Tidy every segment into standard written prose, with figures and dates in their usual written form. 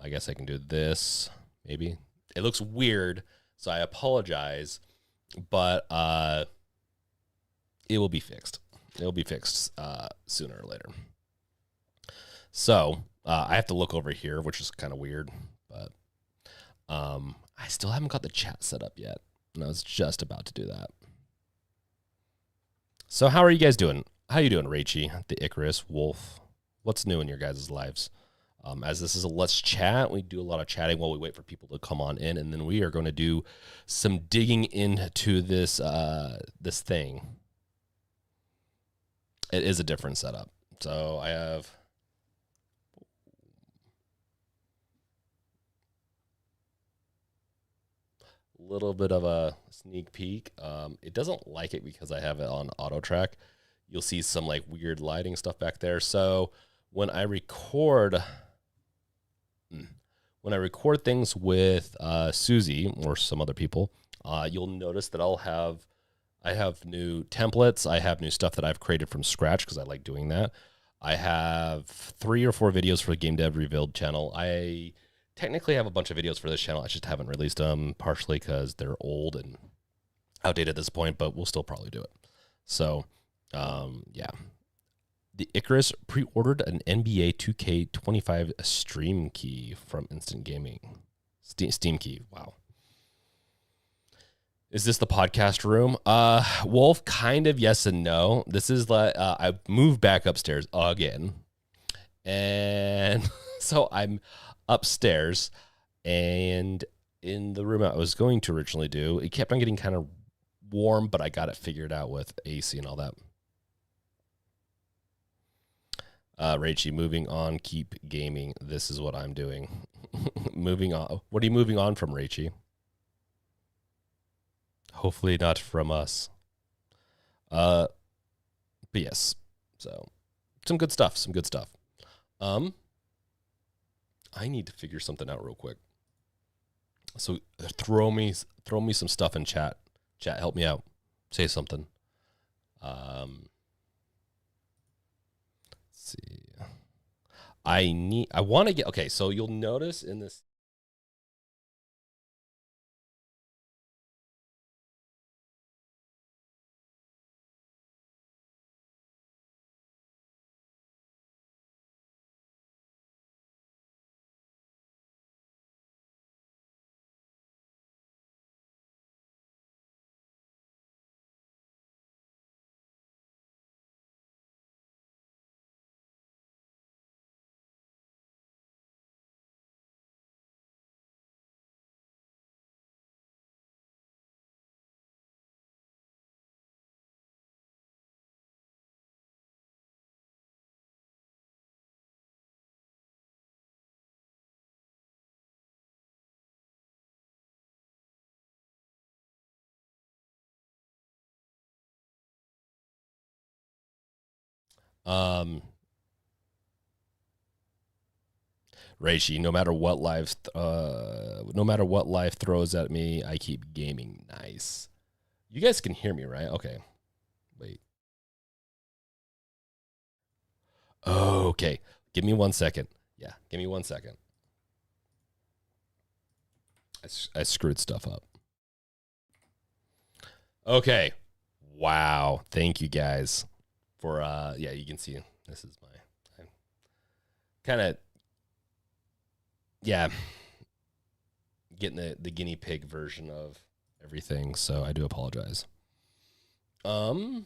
I guess I can do this, maybe. It looks weird, so I apologize, but it will be fixed. It will be fixed sooner or later. So I have to look over here, which is kind of weird, but I still haven't got the chat set up yet, and I was just about to do that. So how are you guys doing? How you doing, Rachie, the Icarus, Wolf? What's new in your guys' lives? As this is a Let's Chat, we do a lot of chatting while we wait for people to come on in, and then we are going to do some digging into this this thing. It is a different setup. So I have a little bit of a sneak peek. It doesn't like it because I have it on auto track. You'll see some like weird lighting stuff back there. So when I record things with Susie or some other people, you'll notice that I have new templates. I have new stuff that I've created from scratch because I like doing that. I have 3 or 4 videos for the Game Dev Revealed channel. I technically have a bunch of videos for this channel. I just haven't released them, partially because they're old and outdated at this point, but we'll still probably do it. So, yeah. The Icarus pre-ordered an NBA 2K25 stream key from Instant Gaming. Steam key, wow. Is this the podcast room? Wolf, kind of yes and no. This is like, I moved back upstairs again. And so I'm upstairs, and in the room I was going to originally do, it kept on getting kind of warm, but I got it figured out with AC and all that. Rachie, moving on, keep gaming. This is what I'm doing. Moving on. What are you moving on from, Rachie? Hopefully not from us. But yes, so some good stuff. I need to figure something out real quick. So throw me some stuff in chat. Chat, help me out. Say something. Let's see. I want to get, okay, so you'll notice in this, Reishi, no matter what life throws at me, I keep gaming. Nice. You guys can hear me, right? Okay. Wait. Okay. Give me 1 second. Yeah, give me 1 second. I screwed stuff up. Okay. Wow. Thank you guys for yeah, you can see this is my kind of, yeah, getting the guinea pig version of everything, so I do apologize. But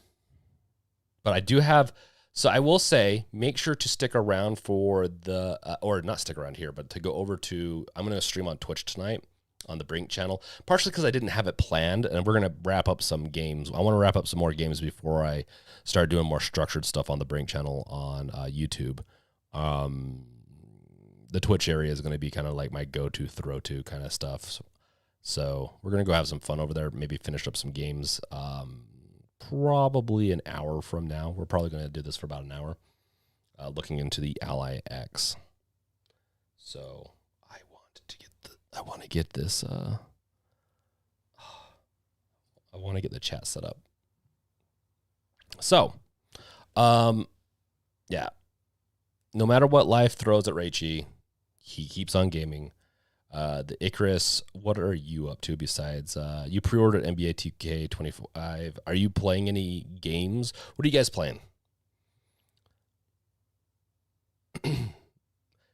I do have, so I will say, make sure to stick around for the, or not stick around here, but to go over to, I'm going to stream on Twitch tonight on the Brink channel, partially because I didn't have it planned, and we're going to wrap up some games. I want to wrap up some more games before I start doing more structured stuff on the Brink channel on YouTube. The Twitch area is going to be kind of like my go-to, throw-to kind of stuff. So we're going to go have some fun over there, maybe finish up some games probably an hour from now. We're probably going to do this for about an hour, looking into the Ally X. So I want to get this, I want to get the chat set up. So, yeah, no matter what life throws at Raichi, he keeps on gaming. The Icarus, what are you up to besides you pre-ordered NBA 2K25? Are you playing any games? What are you guys playing?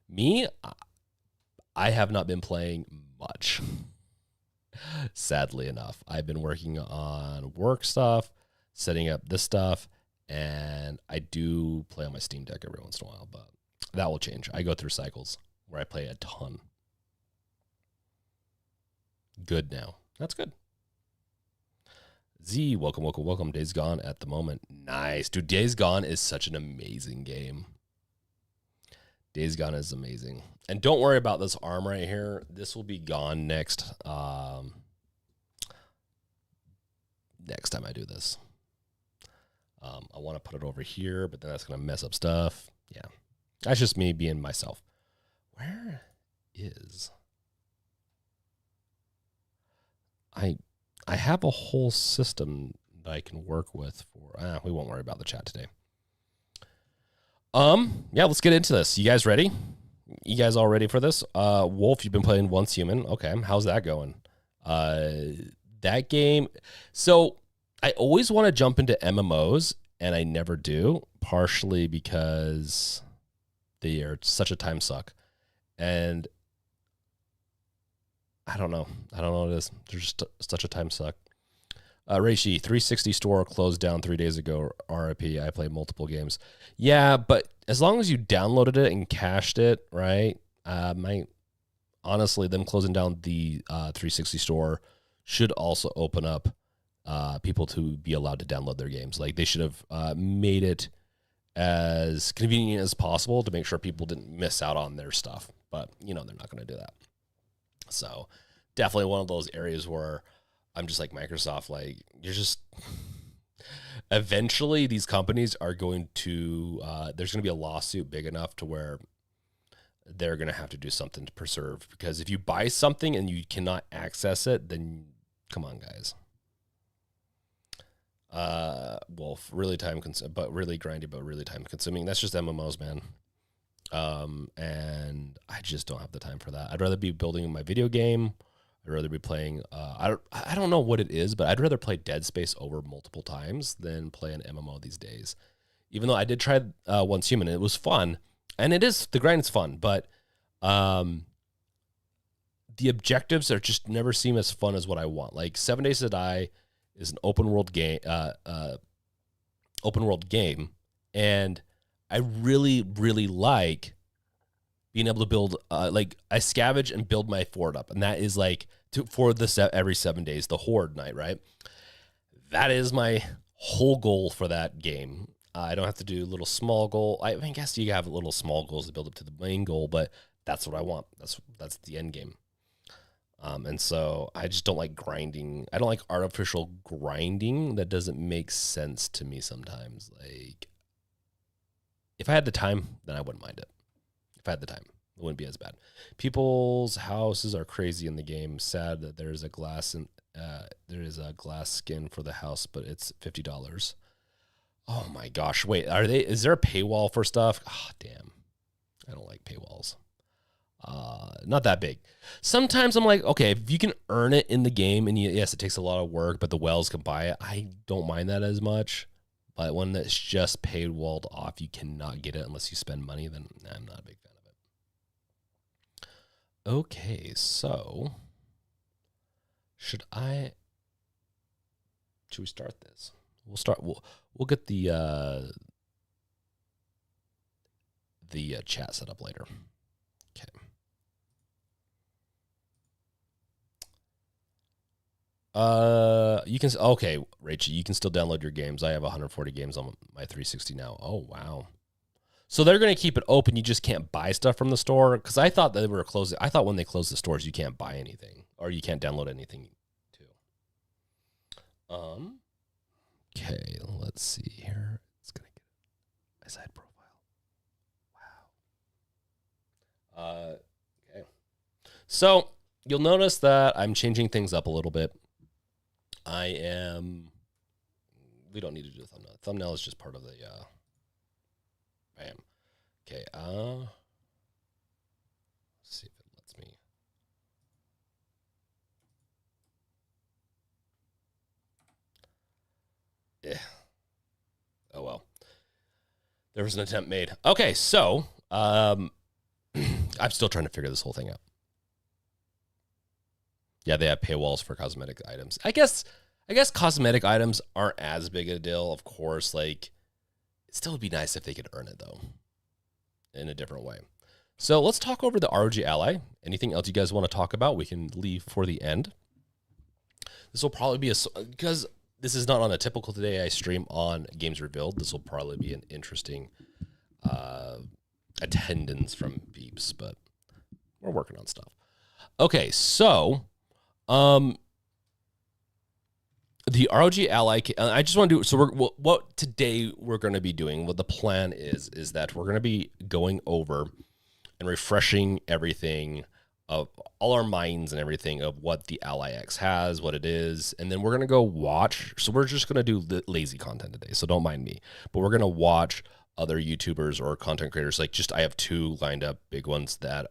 Me, I have not been playing much. Sadly enough, I've been working on work stuff, setting up this stuff, and I do play on my Steam Deck every once in a while, but that will change. I go through cycles where I play a ton. Good now. That's good. Z, welcome, welcome, welcome. Days Gone at the moment. Nice. Dude, Days Gone is such an amazing game. Days Gone is amazing. And don't worry about this arm right here. This will be gone next next time I do this. I want to put it over here, but then that's going to mess up stuff. Yeah. That's just me being myself. Where is... I have a whole system that I can work with for... we won't worry about the chat today. Yeah, let's get into this. You guys ready? You guys all ready for this? Wolf, you've been playing Once Human. Okay, how's that going? That game... So, I always want to jump into MMOs, and I never do, partially because they are such a time suck. And... I don't know what it is. They're just such a time suck. Reishi, 360 store closed down 3 days ago. RIP. I played multiple games. Yeah, but as long as you downloaded it and cached it, right? Honestly, them closing down the 360 store should also open up people to be allowed to download their games. Like they should have made it as convenient as possible to make sure people didn't miss out on their stuff. But you know they're not going to do that. So definitely one of those areas where I'm just like Microsoft, like you're just eventually these companies are going to, there's going to be a lawsuit big enough to where they're going to have to do something to preserve, because if you buy something and you cannot access it, then come on guys. Wolf, really time consuming, but really grindy, but really time consuming. That's just MMOs, man. And I just don't have the time for that. I'd rather be building my video game. I'd rather be playing, I don't know what it is, but I'd rather play Dead Space over multiple times than play an MMO these days. Even though I did try Once Human, and it was fun, and the grind is fun, but the objectives are just never seem as fun as what I want. Like 7 Days to Die is an open world game, and I really, really like being able to build, like I scavenge and build my fort up. And that is like for every 7 days, the horde night, right? That is my whole goal for that game. I don't have to do little small goal. I mean, I guess you have little small goals to build up to the main goal, but that's what I want. That's the end game. And so I just don't like grinding. I don't like artificial grinding. That doesn't make sense to me sometimes. Like, if I had the time, then I wouldn't mind it. If I had the time, it wouldn't be as bad. People's houses are crazy in the game. Sad that there is a glass skin for the house, but it's $50. Oh my gosh! Wait, is there a paywall for stuff? Ah, oh, damn. I don't like paywalls. Not that big. Sometimes I'm like, okay, if you can earn it in the game, and yes, it takes a lot of work, but the whales can buy it. I don't mind that as much. But when it's just paid walled off, you cannot get it unless you spend money, then I'm not a big fan of it. Okay, so should we start this? We'll get the chat set up later. Okay. Rachel, you can still download your games. I have 140 games on my 360 now. Oh, wow. So they're going to keep it open. You just can't buy stuff from the store? Because I thought they were closing. I thought when they close the stores, you can't buy anything or you can't download anything too. Okay, let's see here. It's going to get my side profile. Wow. Okay. So you'll notice that I'm changing things up a little bit. We don't need to do a thumbnail. Thumbnail is just part of the, bam. Okay, There was an attempt made. Okay, so I'm still trying to figure this whole thing out. Yeah, they have paywalls for cosmetic items. I guess cosmetic items aren't as big a deal, of course. Like, it still would be nice if they could earn it, though, in a different way. So let's talk over the ROG Ally. Anything else you guys want to talk about, we can leave for the end. This will probably be because this is not on a typical today I stream on Games Revealed. This will probably be an interesting attendance from peeps, but we're working on stuff. Okay, so the ROG Ally, I just want to do, so what today we're going to be doing, what the plan is that we're going to be going over and refreshing everything of all our minds and everything of what the Ally X has, what it is, and then we're going to go watch. So we're just going to do lazy content today, so don't mind me, but we're going to watch other YouTubers or content creators. Like, just, I have 2 lined up, big ones that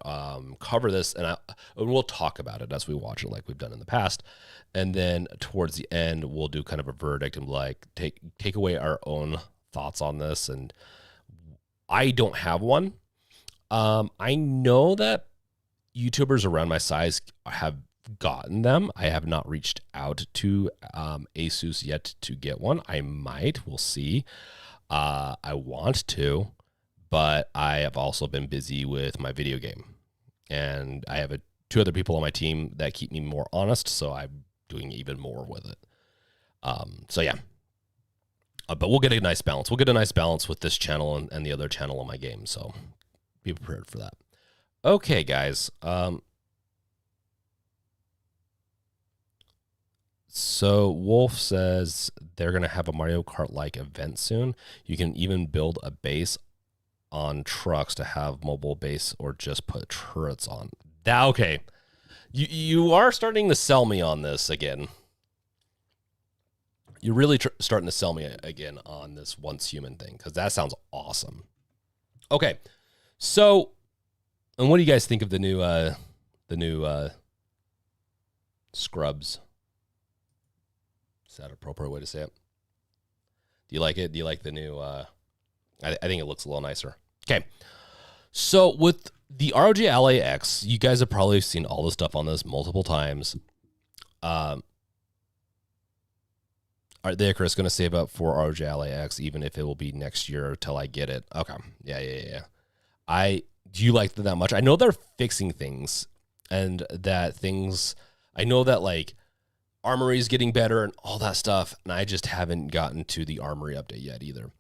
cover this, and we'll talk about it as we watch it like we've done in the past. And then towards the end, we'll do kind of a verdict and like take away our own thoughts on this. And I don't have one. I know that YouTubers around my size have gotten them. I have not reached out to ASUS yet to get one. I might. We'll see. I want to, but I have also been busy with my video game, and I have 2 other people on my team that keep me more honest, so I'm doing even more with it. So yeah, but we'll get a nice balance. We'll get a nice balance with this channel and the other channel on my game, so be prepared for that. Okay, guys. So Wolf says they're going to have a Mario Kart-like event soon. You can even build a base on trucks to have mobile base or just put turrets on. Okay. You are starting to sell me on this again. You're really starting to sell me again on this once human thing, because that sounds awesome. Okay. So, and what do you guys think of the new scrubs? Is that an appropriate way to say it? Do you like it? Do you like the new, I think it looks a little nicer. Okay. So with the ROG Ally X, you guys have probably seen all the stuff on this multiple times. Are they, Chris, going to save up for ROG Ally X, even if it will be next year till I get it? Okay. Yeah. Do you like them that much? I know they're fixing things, and that things, I know that like Armory is getting better and all that stuff, and I just haven't gotten to the Armory update yet either.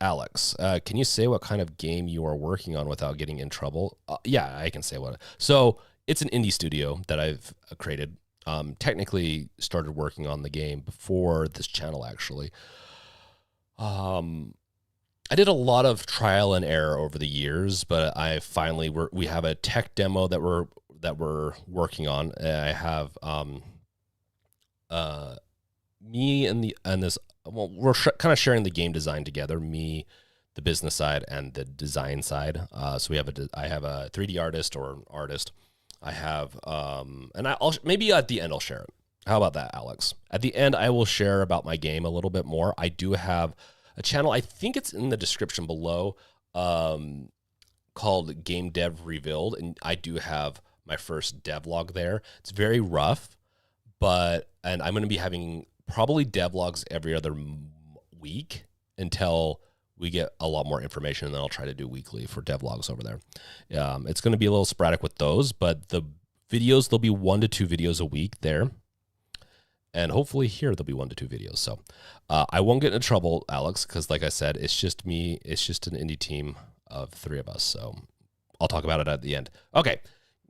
Alex, can you say what kind of game you are working on without getting in trouble? Yeah, I can say what. So it's an indie studio that I've created. Technically started working on the game before this channel, actually. I did a lot of trial and error over the years, but I finally we have a tech demo that we're working on. I have me and this. Well, we're kind of sharing the game design together. Me, the business side, and the design side. So we have I have a 3D artist or an artist. I have and I'll maybe at the end I'll share it. How about that, Alex? At the end, I will share about my game a little bit more. I do have a channel, I think it's in the description below, called Game Dev Revealed, and I do have my first devlog there. It's very rough, and I'm going to be having probably devlogs every other week until we get a lot more information, and then I'll try to do weekly for devlogs over there. It's going to be a little sporadic with those, but the videos, there'll be 1 to 2 videos a week there. And hopefully here there'll be 1 to 2 videos. So I won't get into trouble, Alex, because like I said, it's just me. It's just an indie team of 3 of us. So I'll talk about it at the end. Okay,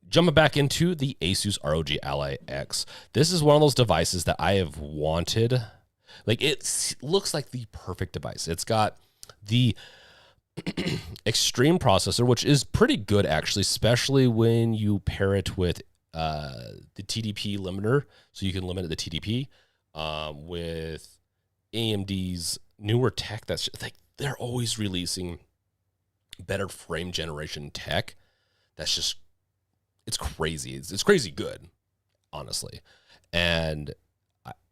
jumping back into the ASUS ROG Ally X. This is one of those devices that I have wanted. Like, it looks like the perfect device. It's got the Extreme processor, which is pretty good, actually, especially when you pair it with the TDP limiter, so you can limit the TDP with AMD's newer tech. That's just, like, they're always releasing better frame generation tech. That's just, it's crazy. It's crazy good, honestly. And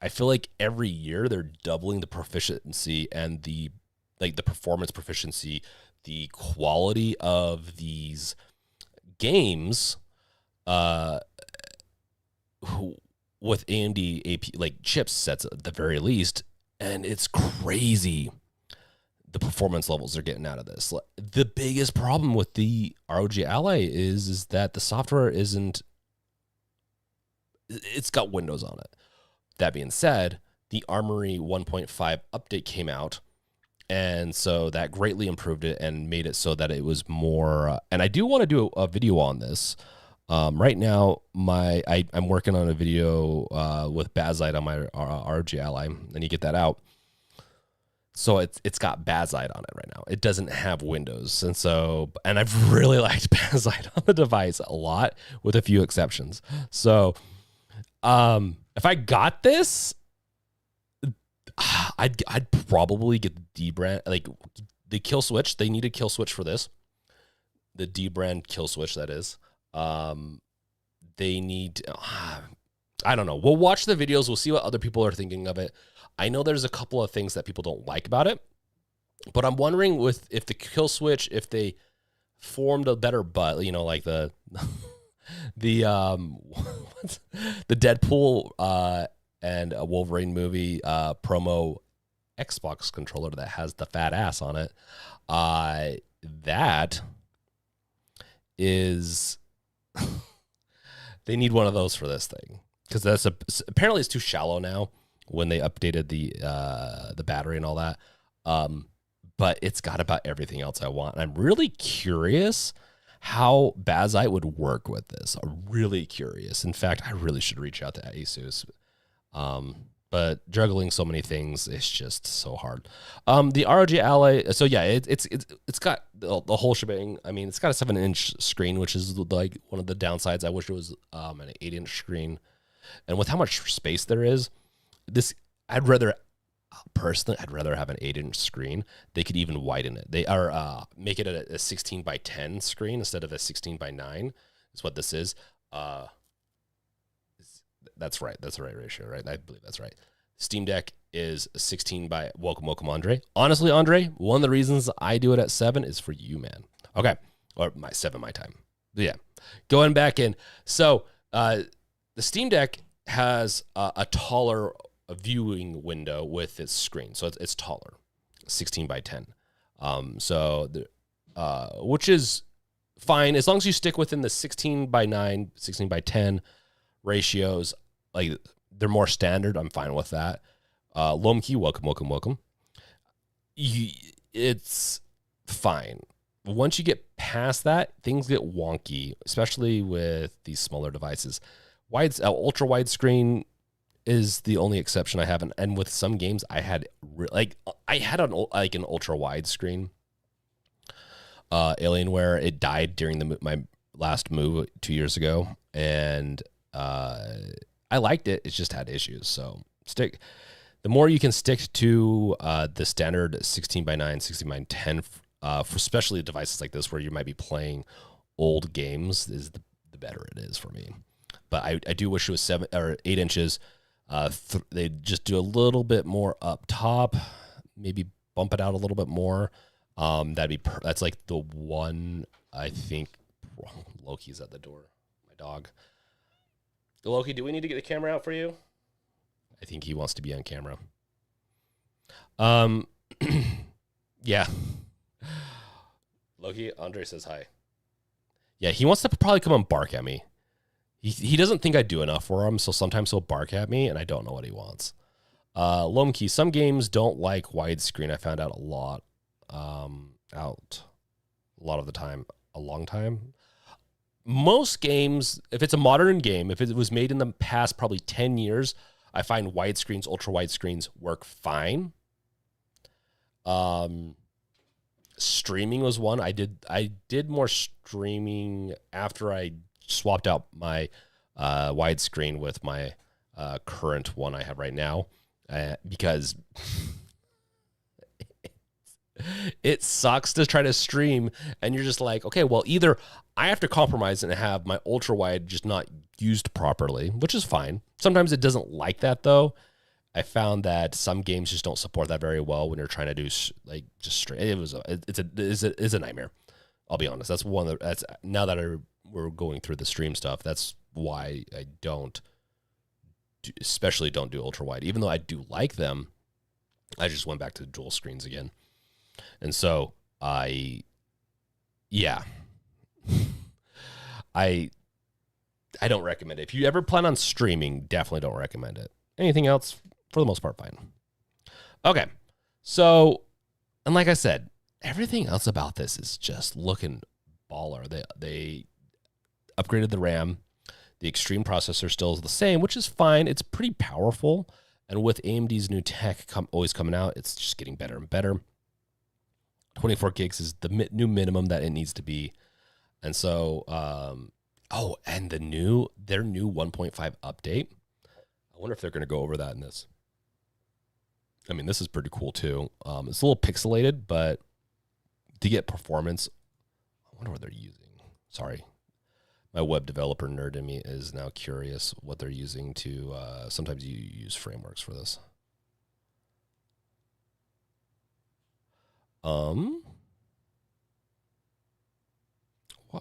I feel like every year they're doubling the proficiency and the like the performance proficiency, the quality of these games with AMD AP like chipsets at the very least, and it's crazy the performance levels they're getting out of this. The biggest problem with the ROG Ally is that the software isn't, it's got Windows on it. That being said, the Armory 1.5 update came out, and so that greatly improved it and made it so that it was more, and I do want to do a video on this. Right now, I'm working on a video with Bazite on my ROG Ally, and you get that out. So it's got Bazite on it right now. It doesn't have Windows, and I've really liked Bazite on the device a lot, with a few exceptions. So, if I got this, I'd probably get the D brand, like the kill switch. They need a kill switch for this. The D brand kill switch, that is. They need, I don't know. We'll watch the videos. We'll see what other people are thinking of it. I know there's a couple of things that people don't like about it, but I'm wondering if the kill switch, if they formed a better butt, like the Deadpool and a Wolverine movie promo Xbox controller that has the fat ass on it. That is, they need one of those for this thing, because apparently it's too shallow now when they updated the battery and all that. But it's got about everything else I want. And I'm really curious how Bazite would work with this. I'm really curious. In fact, I really should reach out to ASUS. But juggling so many things is just so hard. The ROG Ally, so yeah, it's got the whole shebang. I mean, it's got a 7-inch screen, which is like one of the downsides. I wish it was an 8-inch screen. And with how much space there is, I'd rather have an 8-inch screen. They could even widen it. They are make it a 16 by 10 screen instead of a 16 by 9 is what this is. That's right. That's the right ratio, right? I believe that's right. Steam Deck is 16 by, welcome, Andre. Honestly, Andre, one of the reasons I do it at 7 is for you, man. Okay. Or my time. But yeah. Going back in. So the Steam Deck has a taller viewing window with its screen. So it's taller, 16 by 10. Which is fine as long as you stick within the 16 by 9, 16 by 10 ratios. Like, they're more standard. I'm fine with that. Lomkey, welcome. It's fine. Once you get past that, things get wonky, especially with these smaller devices. Ultra wide screen is the only exception I have, and with some games I had an ultra wide screen. Alienware, it died during my last move 2 years ago, and I liked it. It just had issues. So the more you can stick to the standard 16 by 9, 16 by 10, for especially devices like this where you might be playing old games, is the better it is for me. But I do wish it was 7 or 8 inches. They just do a little bit more up top, maybe bump it out a little bit more. That's like the one, I think. Loki's at the door. My dog. Loki, do we need to get the camera out for you? I think he wants to be on camera. Yeah. Loki, Andre says hi. Yeah, he wants to probably come and bark at me. He doesn't think I do enough for him, so sometimes he'll bark at me, and I don't know what he wants. Lomkey, some games don't like widescreen. I found out a lot of the time, a long time. Most games, if it's a modern game, if it was made in the past probably 10 years, I find widescreens, ultra wide screens work fine. Streaming was one. I did more streaming after I swapped out my widescreen with my current one I have right now, because it sucks to try to stream and you're just like, okay, well, either I have to compromise and have my ultra wide just not used properly, which is fine. Sometimes it doesn't like that though. I found that some games just don't support that very well when you're trying to do like just straight. It's a nightmare. I'll be honest. That's one of the, that's now that we're going through the stream stuff. That's why I especially don't do ultra wide. Even though I do like them, I just went back to the dual screens again, and so yeah, I don't recommend it. If you ever plan on streaming, definitely don't recommend it. Anything else, for the most part, fine. Okay, so, and like I said, everything else about this is just looking baller. They upgraded the RAM. The Extreme processor still is the same, which is fine. It's pretty powerful. And with AMD's new tech always coming out, it's just getting better and better. 24 gigs is the new minimum that it needs to be. And so, and their new 1.5 update. I wonder if they're going to go over that in this. I mean, this is pretty cool too. It's a little pixelated, but to get performance, I wonder what they're using. Sorry. My web developer nerd in me is now curious what they're using to, sometimes you use frameworks for this. What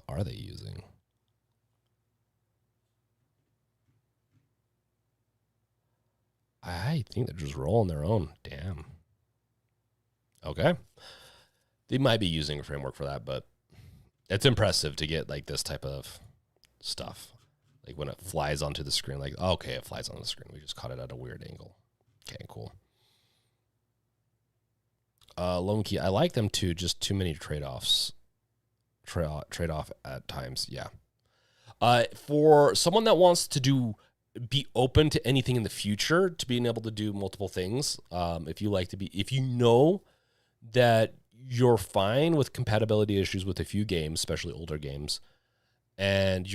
are they using? I think they're just rolling their own. Damn. Okay. They might be using a framework for that, but it's impressive to get like this type of stuff. Like when it flies onto the screen, like, okay, it flies on the screen. We just caught it at a weird angle. Okay, cool. Lone Key, I like them too, just too many trade-offs. Trade-off at times, yeah. For someone that wants to be open to anything in the future, to being able to do multiple things, if you know that you're fine with compatibility issues with a few games, especially older games, and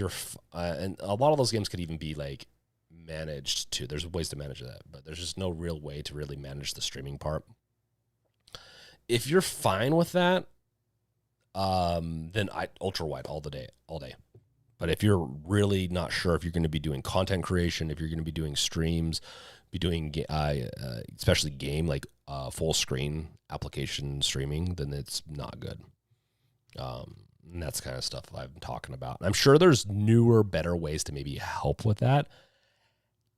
and a lot of those games could even be like managed too. There's ways to manage that, but there's just no real way to really manage the streaming part. If you're fine with that, then ultra wide all day. But if you're really not sure if you're going to be doing content creation, if you're going to be doing streams, be doing especially game like full screen application streaming, then it's not good. And that's the kind of stuff I'm talking about. And I'm sure there's newer, better ways to maybe help with that.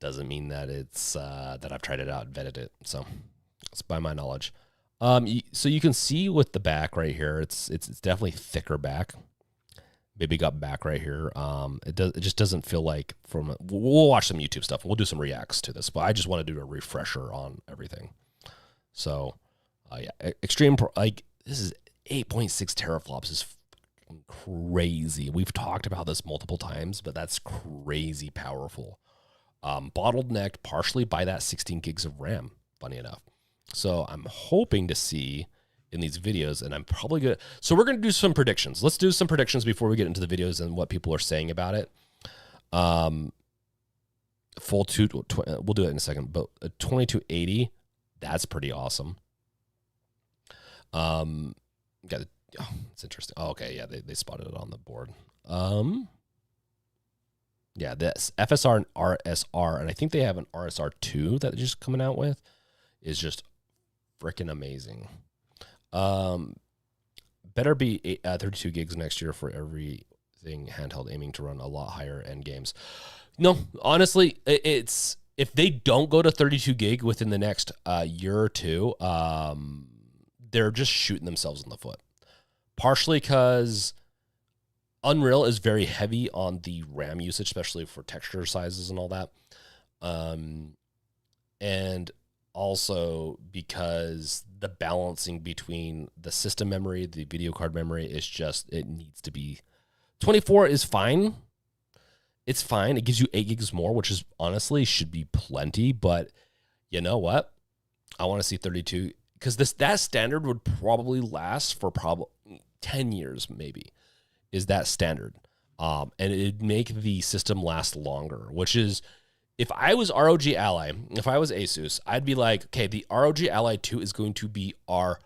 Doesn't mean that it's that I've tried it out and vetted it. So it's by my knowledge. So you can see with the back right here, it's definitely thicker back. Maybe got back right here. It just doesn't feel like we'll watch some YouTube stuff. We'll do some reacts to this, but I just want to do a refresher on everything. So, yeah, Extreme, like this is 8.6 teraflops is crazy. We've talked about this multiple times, but that's crazy powerful. Bottlenecked partially by that 16 gigs of RAM, funny enough. So I'm hoping to see in these videos, and I'm probably good. So we're going to do some predictions. Let's do some predictions before we get into the videos and what people are saying about it. We'll do it in a second, but a 2280, that's pretty awesome. It's interesting. Oh, okay, yeah, they spotted it on the board. Yeah, this FSR and RSR, and I think they have an RSR2 that they're just coming out with, is just freaking amazing. Better be 32 gigs next year for everything handheld, aiming to run a lot higher end games. No, honestly, it's if they don't go to 32 gig within the next year or two, they're just shooting themselves in the foot. Partially because Unreal is very heavy on the RAM usage, especially for texture sizes and all that. And also because the balancing between the system memory, the video card memory is just, it needs to be 24 is fine. It's fine. It gives you 8 gigs more, which is honestly should be plenty. But you know what? I want to see 32 because that standard would probably last for probably 10 years, maybe, is that standard. And it'd make the system last longer, which is, if I was ROG Ally, if I was ASUS, I'd be like, okay, the ROG Ally 2 is going to be our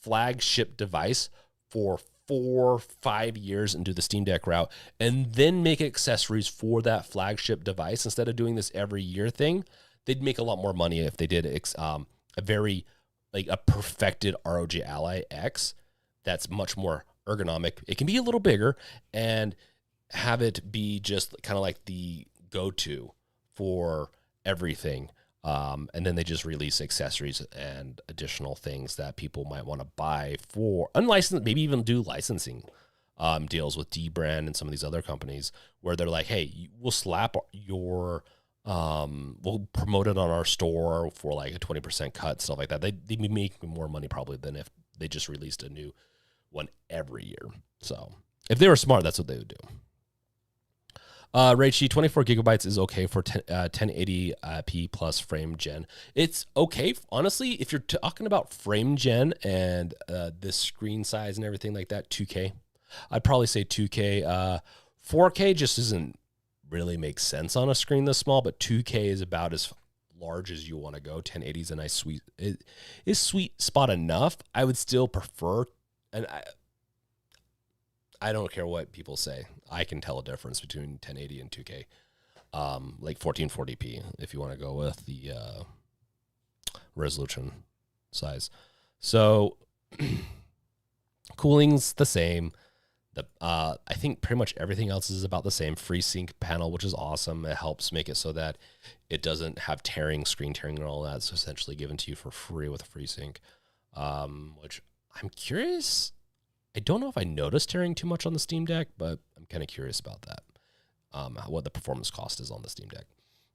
flagship device for 4-5 years and do the Steam Deck route, and then make accessories for that flagship device instead of doing this every year thing. they'd make a lot more money if they did a very like a perfected ROG Ally X that's much more ergonomic. It can be a little bigger and have it be just kind of like the go-to for everything. And then they just release accessories and additional things that people might want to buy for unlicensed, maybe even do licensing deals with D-Brand and some of these other companies where they're like, hey, we'll slap your, we'll promote it on our store for like a 20% cut, stuff like that. They'd be making more money probably than if they just released a new one every year. So if they were smart, that's what they would do. RAID 24 gigabytes is okay for 1080p plus frame gen. It's okay, honestly, if you're talking about frame gen and this screen size and everything like that, 2K. I'd probably say 2K. 4K just doesn't really make sense on a screen this small, but 2K is about as large as you want to go. 1080 is a nice sweet, it is sweet spot enough. I would still prefer, and I don't care what people say. I can tell a difference between 1080 and 2K. Like 1440p if you want to go with the resolution size. So cooling's the same. I think pretty much everything else is about the same. FreeSync panel, which is awesome. It helps make it so that it doesn't have tearing, screen tearing, and all that. It's essentially given to you for free with FreeSync, which I'm curious. I don't know if I noticed tearing too much on the Steam Deck, but I'm kind of curious about that, what the performance cost is on the Steam Deck.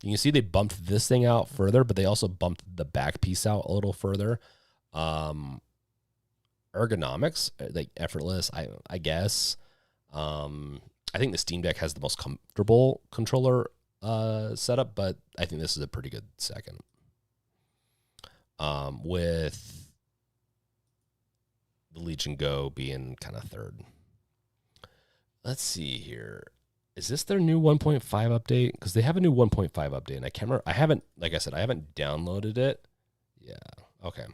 You can see they bumped this thing out further, but they also bumped the back piece out a little further. Ergonomics, like effortless, I guess. I think the Steam Deck has the most comfortable controller setup, but I think this is a pretty good second. With the Legion Go being kind of third. Let's see here. Is this their new 1.5 update? Because they have a new 1.5 update, and I can't remember. I haven't, like I said, I haven't downloaded it. Yeah, okay.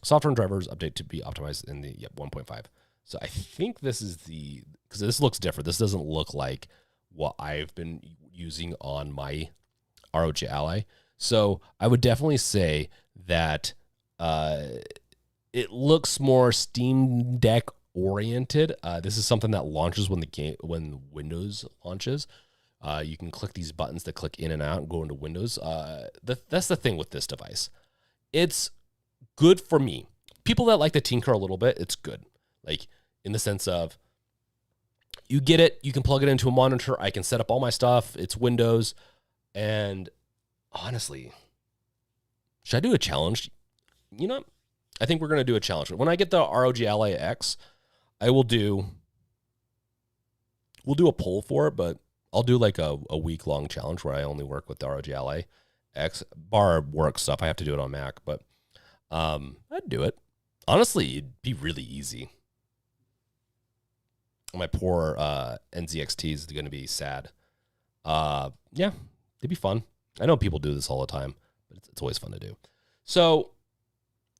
Software and drivers update to be optimized in the 1.5. So I think this is the, because this looks different. This doesn't look like what I've been using on my ROG Ally. So I would definitely say that it looks more Steam Deck oriented. This is something that launches when Windows launches. You can click these buttons that click in and out and go into Windows. That's the thing with this device. It's good for me. People that like to tinker a little bit, it's good. Like in the sense of you get it, you can plug it into a monitor. I can set up all my stuff. It's Windows. And honestly, should I do a challenge? You know, I think we're going to do a challenge. When I get the ROG Ally X, we'll do a poll for it, but I'll do like a week-long challenge where I only work with the ROG Ally X, bar work stuff. I have to do it on Mac, but I'd do it. Honestly, it'd be really easy. My poor NZXT is going to be sad. Yeah, it'd be fun. I know people do this all the time, but it's always fun to do. So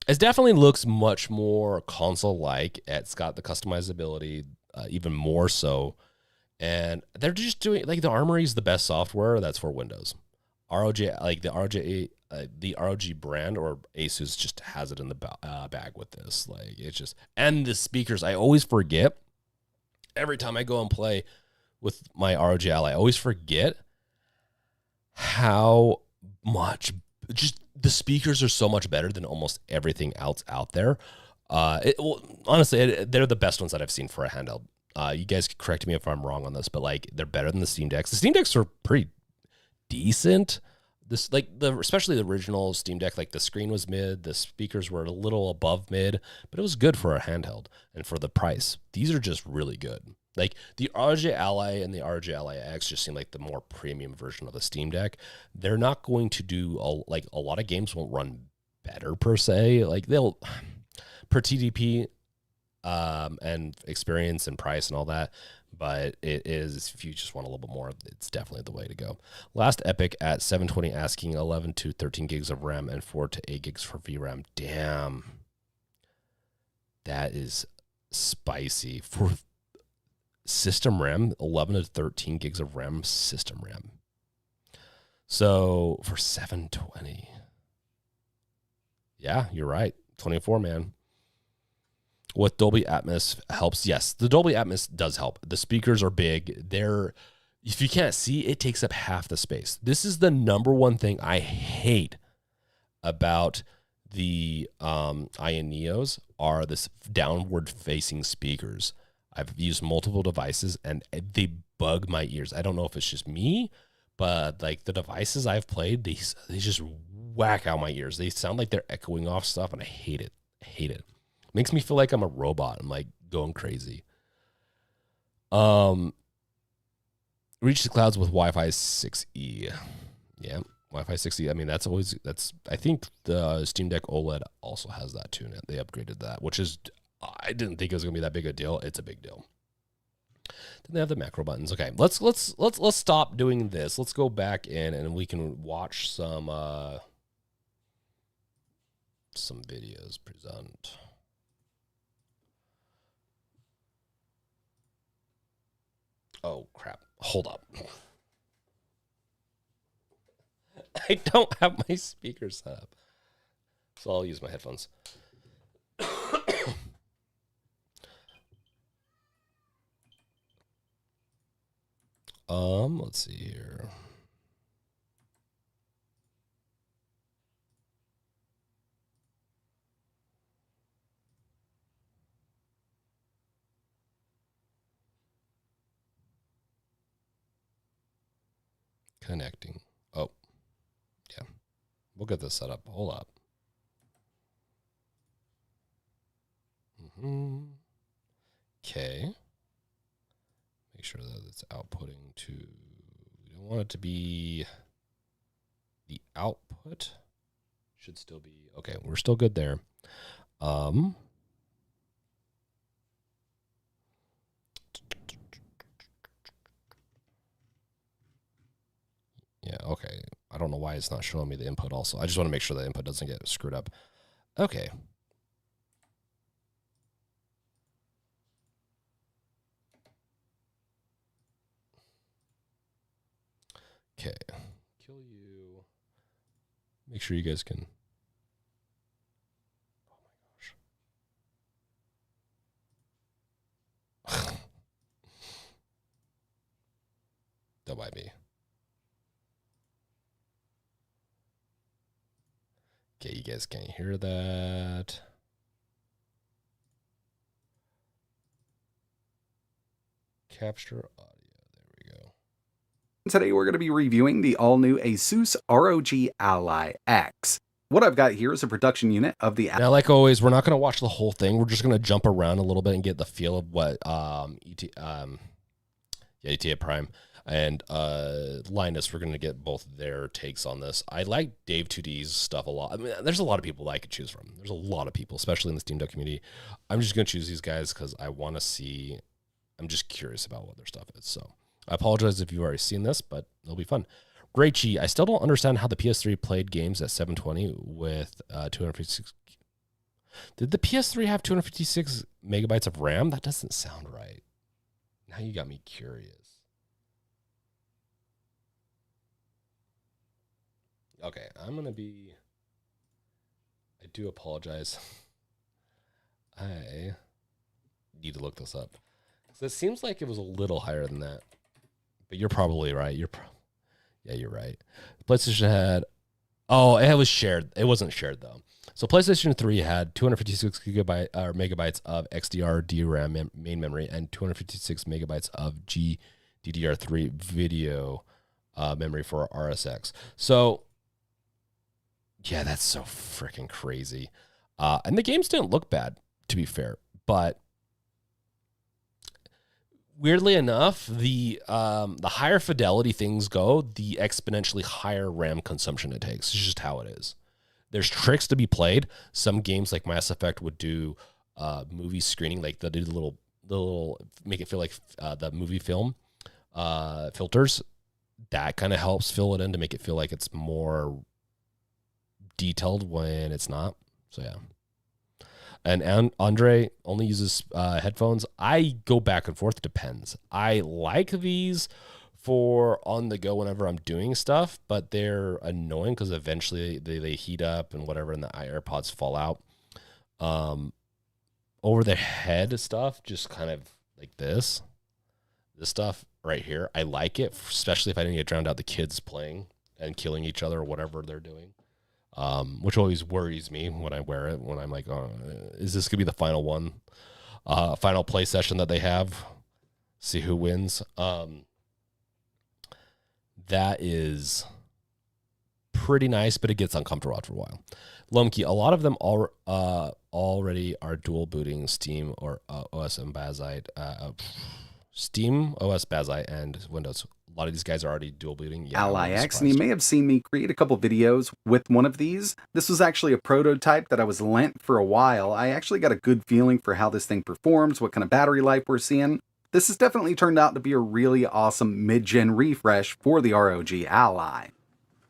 it definitely looks much more console-like. It's got the customizability, even more so. And they're just doing, like, the Armory is the best software that's for Windows. ROG, like the ROG brand or ASUS just has it in the bag with this. Like, it's just, and the speakers, I always forget. Every time I go and play with my ROG Ally, I always forget how much, just the speakers are so much better than almost everything else out there. Honestly, they're the best ones that I've seen for a handheld. You guys can correct me if I'm wrong on this, but like they're better than the Steam Decks. The Steam Decks are pretty decent. This, like, especially the original Steam Deck, like the screen was mid, the speakers were a little above mid, but it was good for a handheld and for the price. These are just really good. Like the ROG Ally and the ROG Ally X just seem like the more premium version of the Steam Deck. They're not going to do a lot of games won't run better per se. Like they'll per TDP and experience and price and all that. But it is, if you just want a little bit more, it's definitely the way to go. Last Epic at 720 asking 11 to 13 gigs of RAM and 4 to 8 gigs for VRAM. Damn. That is spicy. For system RAM, 11 to 13 gigs of RAM system RAM. So for 720, yeah, you're right. 24, man. With Dolby Atmos helps. Yes, the Dolby Atmos does help. The speakers are big. If you can't see, it takes up half the space. This is the number one thing I hate about the Ion Neos are this downward facing speakers. I've used multiple devices and they bug my ears. I don't know if it's just me, but like the devices I've played, they just whack out my ears. They sound like they're echoing off stuff, and I hate it. I hate it. Makes me feel like I'm a robot. I'm like going crazy. Reach the clouds with Wi-Fi 6E. Yeah, Wi-Fi 6E. I mean, I think the Steam Deck OLED also has that too. They upgraded that, which is, I didn't think it was gonna be that big a deal. It's a big deal. Then they have the macro buttons. Okay, let's stop doing this. Let's go back in and we can watch some videos present. Oh crap. Hold up. I don't have my speakers set up, so I'll use my headphones. Let's see here. Connecting. Oh, yeah. We'll get this set up. Hold up. Okay. Make sure that it's outputting to, we don't want it to be, the output should still be, okay, we're still good there. Yeah, okay. I don't know why it's not showing me the input also. I just want to make sure the input doesn't get screwed up. Okay. Okay. Kill you. Make sure you guys can. Oh my gosh. Don't mind me. Okay, you guys can't hear that. Capture audio. There we go. Today we're going to be reviewing the all-new ASUS ROG Ally X. What I've got here is a production unit of the... Now, like always, we're not going to watch the whole thing. We're just going to jump around a little bit and get the feel of what ETA Prime and Linus, we're going to get both their takes on this. I like Dave 2D's stuff a lot. I mean, there's a lot of people I could choose from. There's a lot of people, especially in the Steam Deck community. I'm just going to choose these guys because I want to see. I'm just curious about what their stuff is. So I apologize if you've already seen this, but it'll be fun. Raichi, I still don't understand how the PS3 played games at 720 with 256. Did the PS3 have 256 megabytes of RAM? That doesn't sound right. Now you got me curious. Okay, I'm going to be... I do apologize. I need to look this up. So it seems like it was a little higher than that. But you're probably right. Yeah, you're right. PlayStation had... Oh, it was shared. It wasn't shared, though. So PlayStation 3 had 256 megabytes of XDR DRAM main memory and 256 megabytes of GDDR3 video memory for RSX. So... yeah, that's so freaking crazy. And the games didn't look bad, to be fair. But weirdly enough, the higher fidelity things go, the exponentially higher RAM consumption it takes. It's just how it is. There's tricks to be played. Some games like Mass Effect would do movie screening, like they do the little make it feel like the movie film filters. That kind of helps fill it in to make it feel like it's more detailed when it's not. So yeah. And Andre only uses headphones. I go back and forth. It depends. I like these for on the go whenever I'm doing stuff, but they're annoying because eventually they heat up and whatever, and the AirPods fall out. Over the head stuff, just kind of like this stuff right here, I like it, especially if I didn't get drowned out the kids playing and killing each other or whatever they're doing, which always worries me when I wear it, when I'm like, oh, is this gonna be the final one, final play session that they have, see who wins. That is pretty nice, but it gets uncomfortable after a while. Lumkey, a lot of them already are dual booting Steam or OS and Bazite. Steam, OS, Bazite, and Windows. A lot of these guys are already dual booting. Yeah, Ally X, and you may have seen me create a couple videos with one of these. This was actually a prototype that I was lent for a while. I actually got a good feeling for how this thing performs, what kind of battery life we're seeing. This has definitely turned out to be a really awesome mid-gen refresh for the ROG Ally.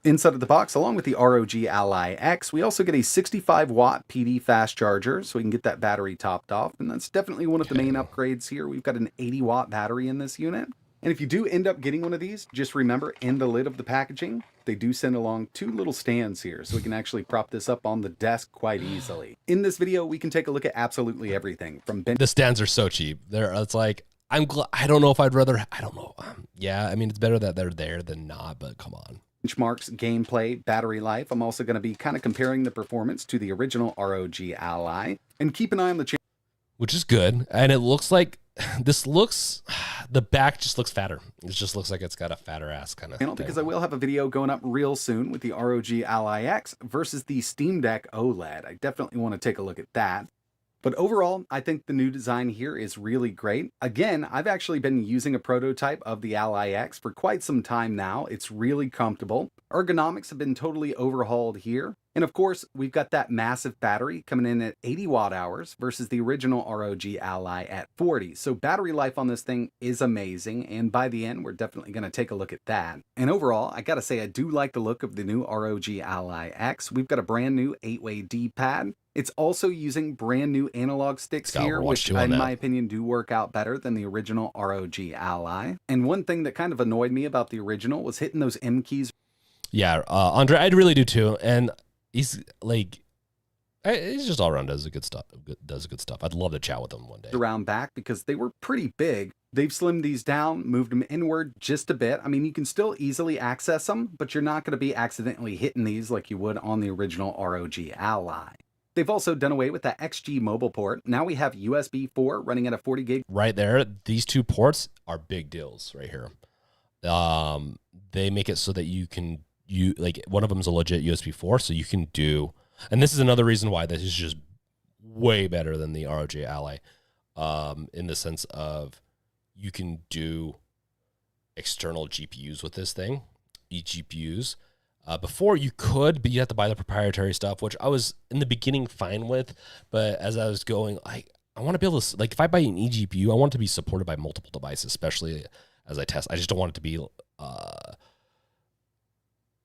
Inside of the box, along with the ROG Ally X, we also get a 65-watt PD fast charger, so we can get that battery topped off, and that's definitely one of the main upgrades here. We've got an 80-watt battery in this unit. And if you do end up getting one of these, just remember, in the lid of the packaging, they do send along 2 little stands here, so we can actually prop this up on the desk quite easily. In this video, we can take a look at absolutely everything from the stands are so cheap. It's like, I don't know if I'd rather, I don't know. Yeah, I mean, it's better that they're there than not, but come on. Benchmarks, gameplay, battery life. I'm also going to be kind of comparing the performance to the original ROG Ally. And keep an eye on the channel. Which is good. And it looks like, the back just looks fatter. It just looks like it's got a fatter ass kind of thing. Because I will have a video going up real soon with the ROG Ally X versus the Steam Deck OLED. I definitely want to take a look at that. But overall, I think the new design here is really great. Again, I've actually been using a prototype of the Ally X for quite some time now. It's really comfortable. Ergonomics have been totally overhauled here. And of course, we've got that massive battery coming in at 80 watt hours versus the original ROG Ally at 40. So battery life on this thing is amazing. And by the end, we're definitely going to take a look at that. And overall, I got to say, I do like the look of the new ROG Ally X. We've got a brand new 8-way D-pad. It's also using brand new analog sticks here, which in my opinion do work out better than the original ROG Ally. And one thing that kind of annoyed me about the original was hitting those M keys. Yeah, Andre, I really do too. And he's just all around does good stuff. I'd love to chat with him one day. Around back because they were pretty big. They've slimmed these down, moved them inward just a bit. I mean, you can still easily access them, but you're not going to be accidentally hitting these like you would on the original ROG Ally. They've also done away with that XG mobile port. Now we have USB 4 running at a 40 gig. Right there, these 2 ports are big deals right here. They make it so that like one of them is a legit USB 4, so you can do, and this is another reason why this is just way better than the ROG Ally, in the sense of you can do external GPUs with this thing, eGPUs. Before you could, but you have to buy the proprietary stuff, which I was in the beginning fine with. But as I was going, I want to be able to, like, if I buy an eGPU, I want it to be supported by multiple devices, especially as I test. I just don't want it to be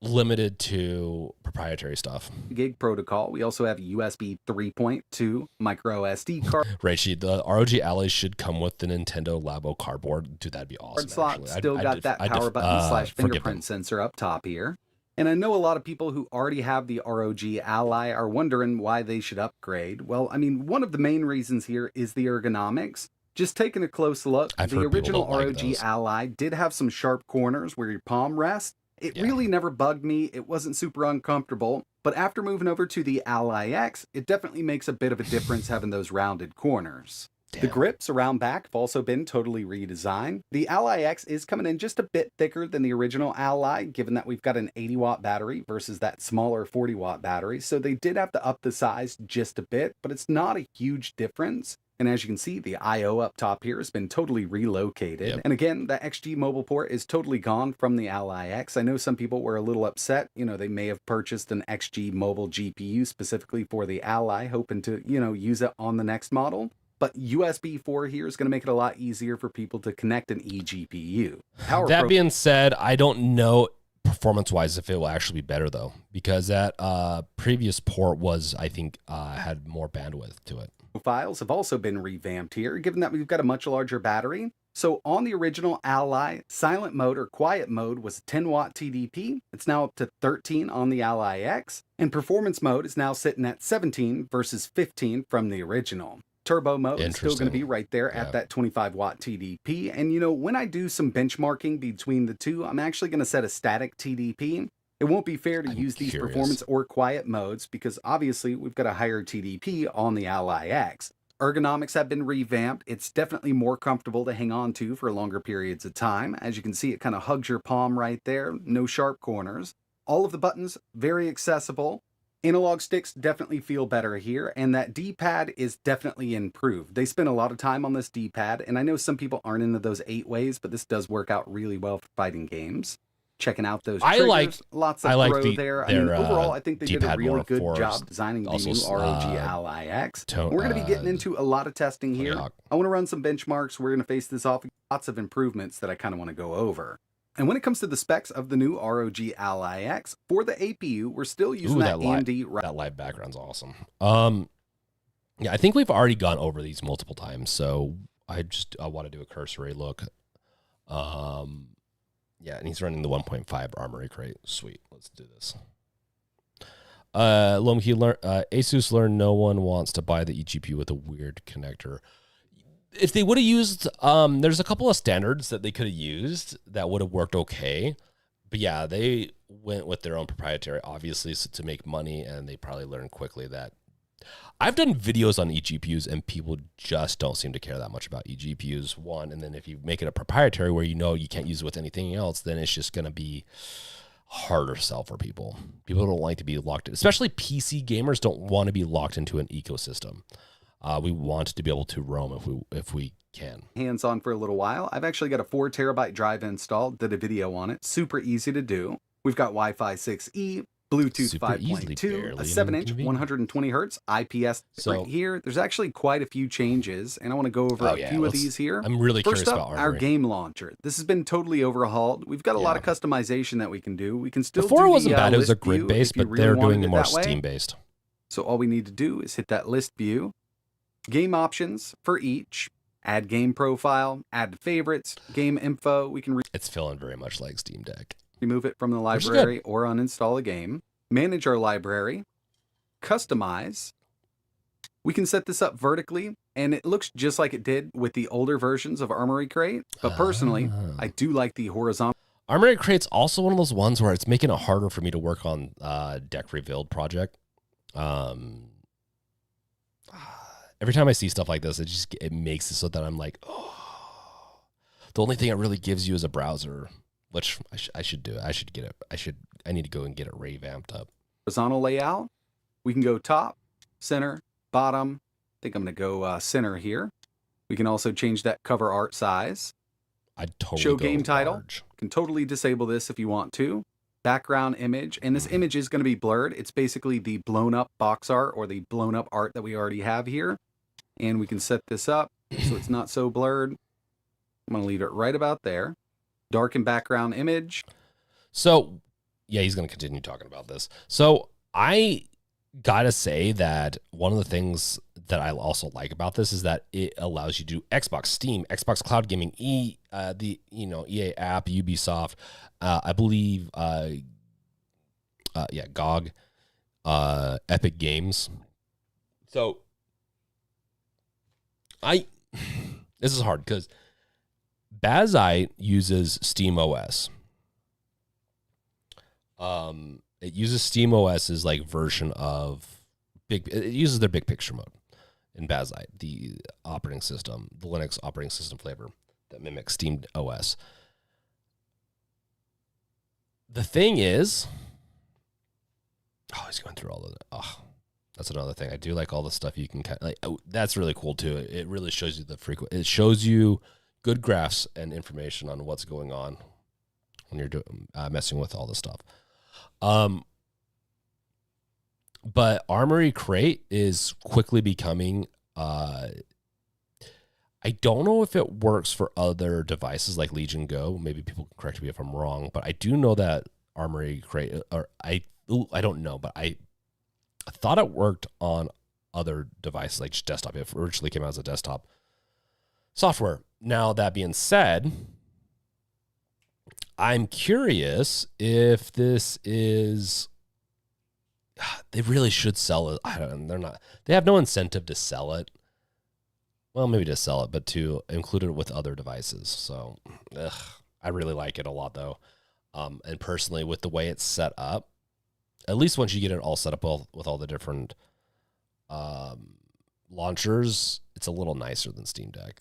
limited to proprietary stuff. Gig protocol. We also have USB 3.2 micro SD card. Right, the ROG Ally should come with the Nintendo Labo cardboard. Dude, that'd be awesome. Slot still got that power button / fingerprint sensor up top here. And I know a lot of people who already have the ROG Ally are wondering why they should upgrade. Well, I mean, one of the main reasons here is the ergonomics. Just taking a close look, the original ROG Ally did have some sharp corners where your palm rests. It really never bugged me. It wasn't super uncomfortable. But after moving over to the Ally X, it definitely makes a bit of a difference having those rounded corners. The grips around back have also been totally redesigned. The Ally X is coming in just a bit thicker than the original Ally, given that we've got an 80-watt battery versus that smaller 40-watt battery. So they did have to up the size just a bit, but it's not a huge difference. And as you can see, the I/O up top here has been totally relocated. Yep. And again, the XG mobile port is totally gone from the Ally X. I know some people were a little upset. You know, they may have purchased an XG mobile GPU specifically for the Ally, hoping to, use it on the next model. But USB 4 here is going to make it a lot easier for people to connect an eGPU. That being said, I don't know performance-wise if it will actually be better, though, because that previous port was, I think, had more bandwidth to it. Profiles have also been revamped here, given that we've got a much larger battery. So on the original Ally, silent mode or quiet mode was 10 watt TDP. It's now up to 13 on the Ally X, and performance mode is now sitting at 17 versus 15 from the original. Turbo mode is still going to be right there at that 25 watt TDP. And you know, when I do some benchmarking between the two, I'm actually going to set a static TDP. It won't be fair to use these performance or quiet modes because obviously we've got a higher TDP on the Ally X. Ergonomics have been revamped. It's definitely more comfortable to hang on to for longer periods of time. As you can see, it kind of hugs your palm right there. No sharp corners. All of the buttons, very accessible. Analog sticks definitely feel better here, and that D-pad is definitely improved. They spend a lot of time on this D-pad, and I know some people aren't into those 8 ways, but this does work out really well for fighting games. Checking out those triggers, lots of throw there. I mean, overall, I think they did a really good job designing the new ROG Ally X. We're going to be getting into a lot of testing here. I want to run some benchmarks. We're going to face this off. Lots of improvements that I kind of want to go over. And when it comes to the specs of the new ROG Ally X, for the APU, we're still using that AMD. That live background's awesome. Yeah, I think we've already gone over these multiple times, so I want to do a cursory look. Yeah, and he's running the 1.5 Armory crate. Sweet, let's do this. ASUS learned no one wants to buy the eGPU with a weird connector. If they would have used, there's a couple of standards that they could have used that would have worked okay. But yeah, they went with their own proprietary, obviously, to make money, and they probably learned quickly that. I've done videos on eGPUs, and people just don't seem to care that much about eGPUs, one. And then if you make it a proprietary where you know you can't use it with anything else, then it's just going to be harder sell for people. People don't like to be locked in. Especially PC gamers don't want to be locked into an ecosystem. We want to be able to roam if we can. Hands-on for a little while. I've actually got a 4 terabyte drive installed, did a video on it. Super easy to do. We've got Wi-Fi 6E, Bluetooth 5.2, a 7-inch 120 hertz IPS right here. There's actually quite a few changes, and I want to go over a few of these here. I'm really curious about our game launcher. This has been totally overhauled. We've got a lot of customization that we can do. We can still Before it wasn't bad. It was a grid-based, but they're doing it more Steam-based. So all we need to do is hit that list view, game options for each, add game profile, add favorites, game info. We can it's feeling very much like Steam Deck. Remove it from the library or uninstall a game, manage our library, customize. We can set this up vertically, and it looks just like it did with the older versions of Armory Crate. But personally, I do like the horizontal. Armory Crate's also one of those ones where it's making it harder for me to work on Deck Rebuild project. Every time I see stuff like this, it makes it so that I'm like, oh. The only thing it really gives you is a browser. Which I should do. I need to go and get it revamped up. Horizontal layout. We can go top, center, bottom. I think I'm going to go center here. We can also change that cover art size. I'd totally show game large. Title. Can totally disable this if you want to. Background image, and this image is going to be blurred. It's basically the blown up box art or the blown up art that we already have here. And we can set this up so it's not so blurred. I'm going to leave it right about there. Darken background image. So, yeah, he's going to continue talking about this. So, I got to say that one of the things that I also like about this is that it allows you to do Xbox, Steam, Xbox Cloud Gaming, EA app, Ubisoft, I believe, GOG, Epic Games. So, this is hard because Bazite uses Steam OS. It uses Steam OS's like version of it uses their big picture mode in Bazite, the operating system, the Linux operating system flavor that mimics Steam OS. The thing is, he's going through all of that. That's another thing. I do like all the stuff you can that's really cool too. It really shows you it shows you good graphs and information on what's going on when you're doing messing with all this stuff. But Armory Crate is quickly becoming. I don't know if it works for other devices like Legion Go. Maybe people can correct me if I'm wrong, but I do know that Armory Crate, or I don't know, but I thought it worked on other devices like just desktop. It originally came out as a desktop software. Now, that being said, I'm curious if this is... They really should sell it. They're not. They have no incentive to sell it. Well, maybe to sell it, but to include it with other devices. So, I really like it a lot, though. And personally, with the way it's set up, at least once you get it all set up with all the different launchers, it's a little nicer than Steam Deck.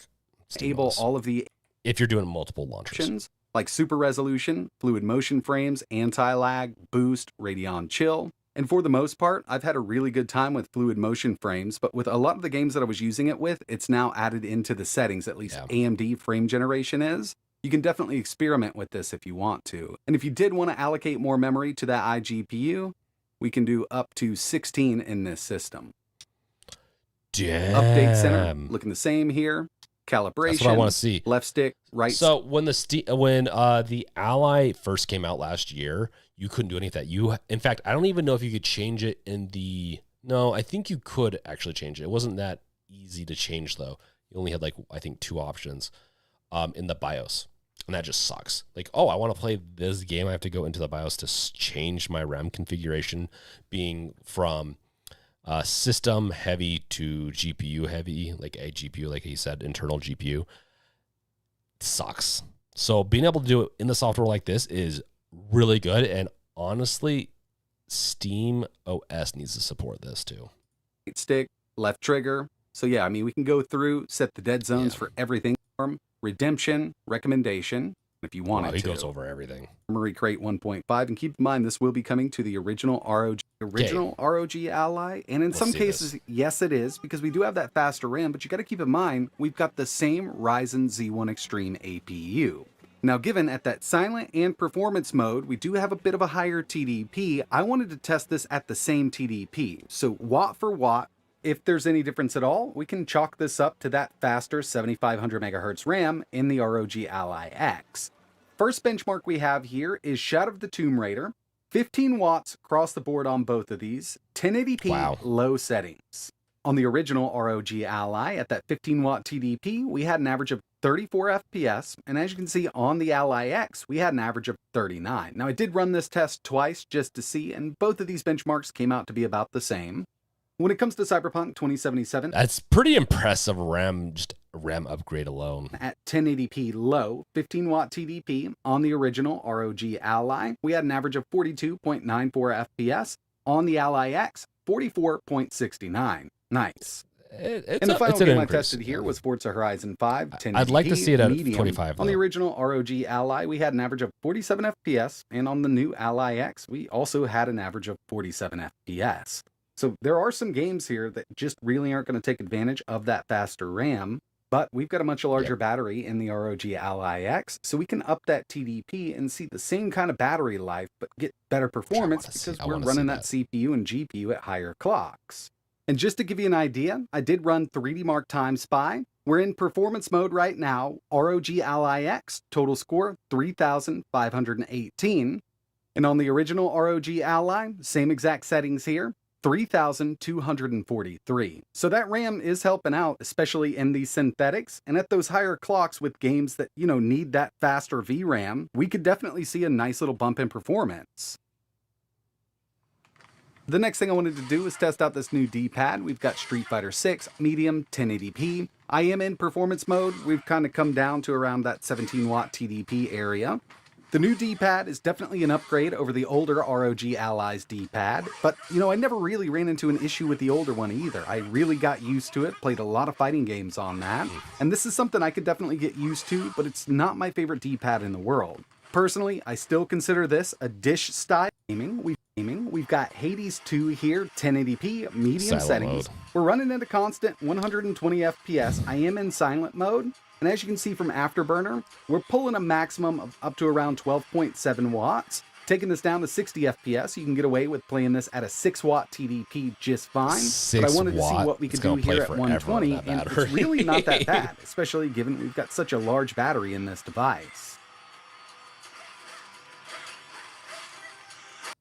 All of the... If you're doing multiple launchers. Like super resolution, fluid motion frames, anti-lag, boost, Radeon chill. And for the most part, I've had a really good time with fluid motion frames, but with a lot of the games that I was using it with, it's now added into the settings, at least AMD frame generation is. You can definitely experiment with this if you want to. And if you did want to allocate more memory to that iGPU, we can do up to 16 in this system. Damn. Update center, looking the same here. Calibration. That's what I want to see. Left stick, right. So when the Ally first came out last year, you couldn't do any of that. In fact, I don't even know if you could change it in the... No, I think you could actually change it. It wasn't that easy to change, though. You only had, like, I think 2 options in the BIOS. And that just sucks. Like, oh, I want to play this game. I have to go into the BIOS to change my RAM configuration, being from system heavy to GPU heavy, like a GPU, like he said, internal GPU. It sucks. So being able to do it in the software like this is really good. And honestly, Steam OS needs to support this too. Right stick, left trigger. So yeah, I mean, we can go through, set the dead zones for everything. Redemption, recommendation, if you want it to. He goes over everything. Memory Crate 1.5, and keep in mind, this will be coming to the original ROG Ally, and in some cases, yes, it is, because we do have that faster RAM, but you got to keep in mind, we've got the same Ryzen Z1 Extreme APU. Now, given at that silent and performance mode, we do have a bit of a higher TDP, I wanted to test this at the same TDP. So watt for watt, if there's any difference at all, we can chalk this up to that faster 7500 megahertz RAM in the ROG Ally X. First benchmark we have here is Shadow of the Tomb Raider, 15 watts across the board on both of these, 1080p low settings. On the original ROG Ally, at that 15 watt TDP, we had an average of 34 FPS, and as you can see on the Ally X, we had an average of 39. Now I did run this test twice just to see, and both of these benchmarks came out to be about the same. When it comes to Cyberpunk 2077, that's pretty impressive RAM upgrade alone. At 1080p low, 15 watt TDP on the original ROG Ally, we had an average of 42.94 FPS. On the Ally X, 44.69. Nice. And the final game I tested here was Forza Horizon 5, 1080p. I'd like to see it at 25. On the original ROG Ally, we had an average of 47 FPS, and on the new Ally X, we also had an average of 47 FPS. So there are some games here that just really aren't going to take advantage of that faster RAM, but we've got a much larger battery in the ROG Ally X, so we can up that TDP and see the same kind of battery life, but get better performance because we're running that CPU and GPU at higher clocks. And just to give you an idea, I did run 3D Mark Time Spy. We're in performance mode right now. ROG Ally X, total score 3,518. And on the original ROG Ally, same exact settings here, 3,243. So that RAM is helping out, especially in these synthetics. And at those higher clocks with games that, need that faster VRAM, we could definitely see a nice little bump in performance. The next thing I wanted to do is test out this new D-pad. We've got Street Fighter 6, medium, 1080p. I am in performance mode. We've kind of come down to around that 17 watt TDP area. The new D-pad is definitely an upgrade over the older ROG Ally's D-pad, but I never really ran into an issue with the older one either. I really got used to it, played a lot of fighting games on that, and this is something I could definitely get used to, but it's not my favorite D-pad in the world. Personally, I still consider this a dish-style gaming. We've got Hades 2 here, 1080p, medium settings. We're running at a constant 120 FPS. I am in silent mode. And as you can see from Afterburner, we're pulling a maximum of up to around 12.7 watts. Taking this down to 60 FPS, you can get away with playing this at a 6 watt TDP just fine. But I wanted to see what we could do here at 120, and it's really not that bad, especially given we've got such a large battery in this device.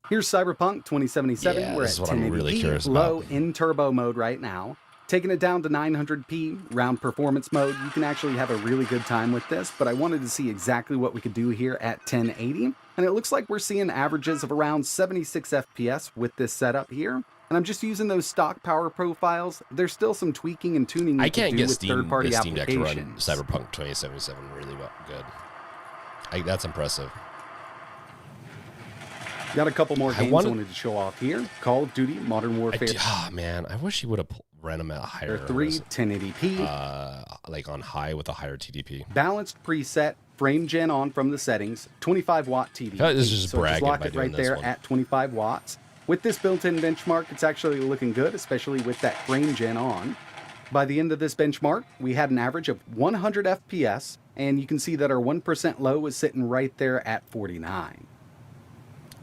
Here's Cyberpunk 2077. We're at 1080p, low in turbo mode right now. Taking it down to 900p, round performance mode, you can actually have a really good time with this, but I wanted to see exactly what we could do here at 1080, and it looks like we're seeing averages of around 76 FPS with this setup here, and I'm just using those stock power profiles. There's still some tweaking and tuning you can do with third-party Steam Deck to run applications. Cyberpunk 2077 really good. That's impressive. Got a couple more games I wanted to show off here. Call of Duty Modern Warfare. Man, I wish you would have ran them at higher. 1080p. Like on high with a higher TDP. Balanced preset, frame gen on from the settings, 25 watt TDP. This is just so bragging just lock by it doing right this there one. at 25 watts. With this built-in benchmark, it's actually looking good, especially with that frame gen on. By the end of this benchmark, we had an average of 100 FPS, and you can see that our 1% low is sitting right there at 49.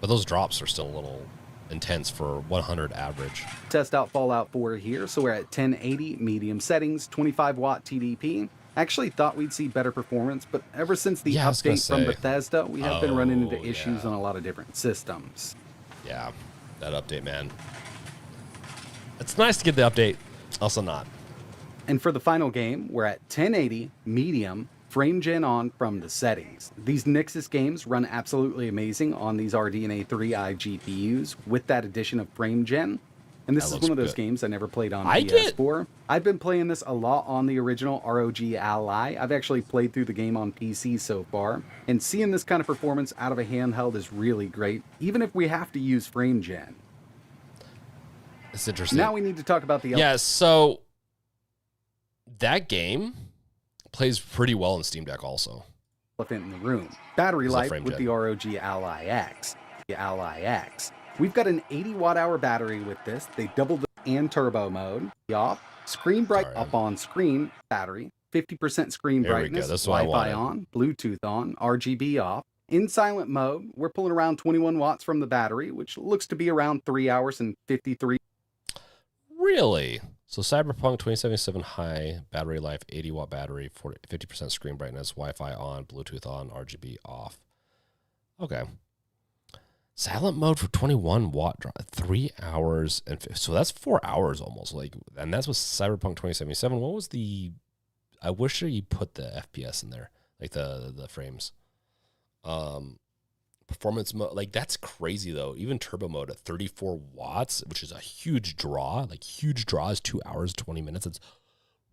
But those drops are still a little intense for 100 average. Test out Fallout 4 here, so we're at 1080 medium settings, 25 watt TDP. Actually thought we'd see better performance, but ever since the update from Bethesda, we have been running into issues on a lot of different systems. Yeah, that update, man. It's nice to get the update, also not. And for the final game, we're at 1080 medium, frame gen on from the settings. These Nexus games run absolutely amazing on these RDNA 3i GPUs with that addition of frame gen. And this is one of those games I never played on PS4. I've been playing this a lot on the original ROG Ally. I've actually played through the game on PC so far. And seeing this kind of performance out of a handheld is really great, even if we have to use frame gen. It's interesting. Now we need to talk about the... Yeah, so that game plays pretty well in Steam Deck also. Elephant in the room. Battery life with the ROG Ally X. The Ally X. We've got an 80 watt-hour battery with this. They doubled the and turbo mode. Off. Screen bright up on screen. Battery. 50% screen brightness. Wi-Fi on. Bluetooth on. RGB off. In silent mode, we're pulling around 21 watts from the battery, which looks to be around 3 hours and 53. Really? So Cyberpunk 2077 high, battery life, 80 watt battery, 50% screen brightness, Wi-Fi on, Bluetooth on, RGB off. Okay. Silent mode for 21 watt, 3 hours, and so that's 4 hours almost. Like, and that's with Cyberpunk 2077. What was the? I wish you put the FPS in there, like the frames. Performance mode, like that's crazy though. Even turbo mode at 34 watts, which is a huge draw. Like huge draw is 2 hours 20 minutes. It's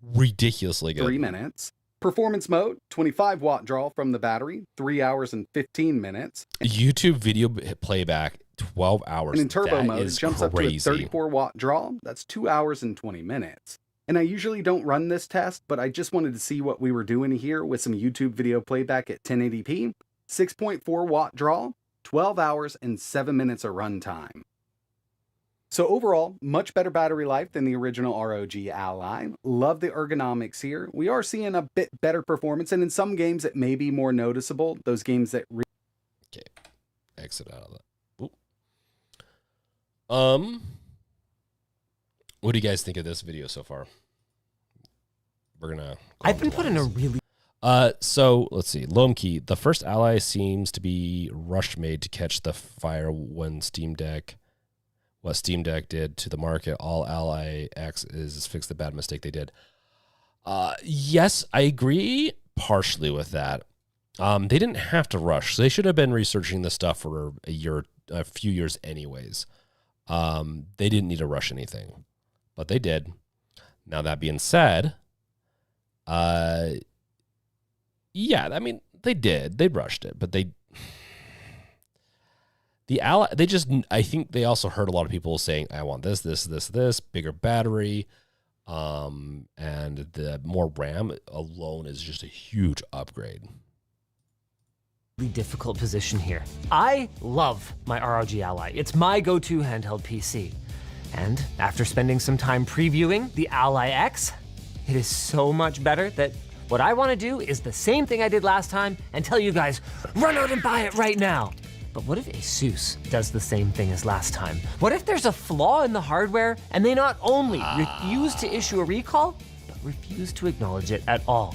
ridiculously good. 3 minutes. Performance mode, 25 watt draw from the battery, 3 hours and 15 minutes. YouTube video playback, 12 hours. And in turbo mode, it jumps up to a 34 watt draw. That's 2 hours and 20 minutes. And I usually don't run this test, but I just wanted to see what we were doing here with some YouTube video playback at 1080p. 6.4 watt draw, 12 hours and 7 minutes of runtime. So overall, much better battery life than the original ROG Ally. Love the ergonomics here. We are seeing a bit better performance, and in some games it may be more noticeable. Those games that... Okay, exit out of that. Ooh. What do you guys think of this video so far? We're gonna... I've been put in a really... So let's see. Lomkey, the first Ally seems to be rush made to catch the fire when what Steam Deck did to the market. All Ally X is fix the bad mistake they did. Yes, I agree partially with that. They didn't have to rush. They should have been researching this stuff for a few years anyways. They didn't need to rush anything, but they did. Now that being said, yeah, I mean, they did. They rushed it, but I think they also heard a lot of people saying, I want this, bigger battery, and the more RAM alone is just a huge upgrade. Difficult position here. I love my ROG Ally. It's my go-to handheld PC. And after spending some time previewing the Ally X, it is so much better that what I want to do is the same thing I did last time and tell you guys, run out and buy it right now. But what if ASUS does the same thing as last time? What if there's a flaw in the hardware and they not only refuse to issue a recall, but refuse to acknowledge it at all?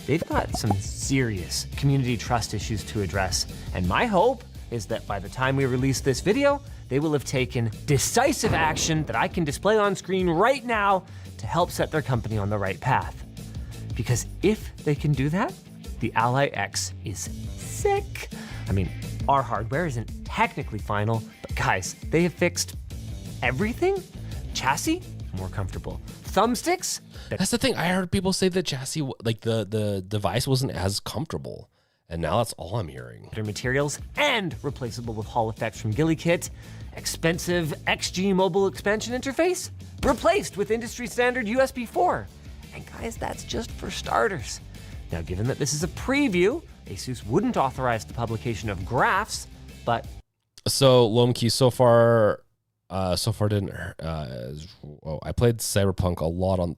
They've got some serious community trust issues to address, and my hope is that by the time we release this video, they will have taken decisive action that I can display on screen right now to help set their company on the right path. Because if they can do that, the Ally X is sick. I mean, our hardware isn't technically final, but guys, they have fixed everything. Chassis, more comfortable. Thumbsticks. That's the thing. I heard people say the chassis, like the device wasn't as comfortable. And now that's all I'm hearing. Better materials and replaceable with Hall effects from GillyKit. Expensive XG mobile expansion interface, replaced with industry standard USB 4. And guys, that's just for starters. Now, given that this is a preview, ASUS wouldn't authorize the publication of graphs, but... So, Lomkey, so far didn't... I played Cyberpunk a lot of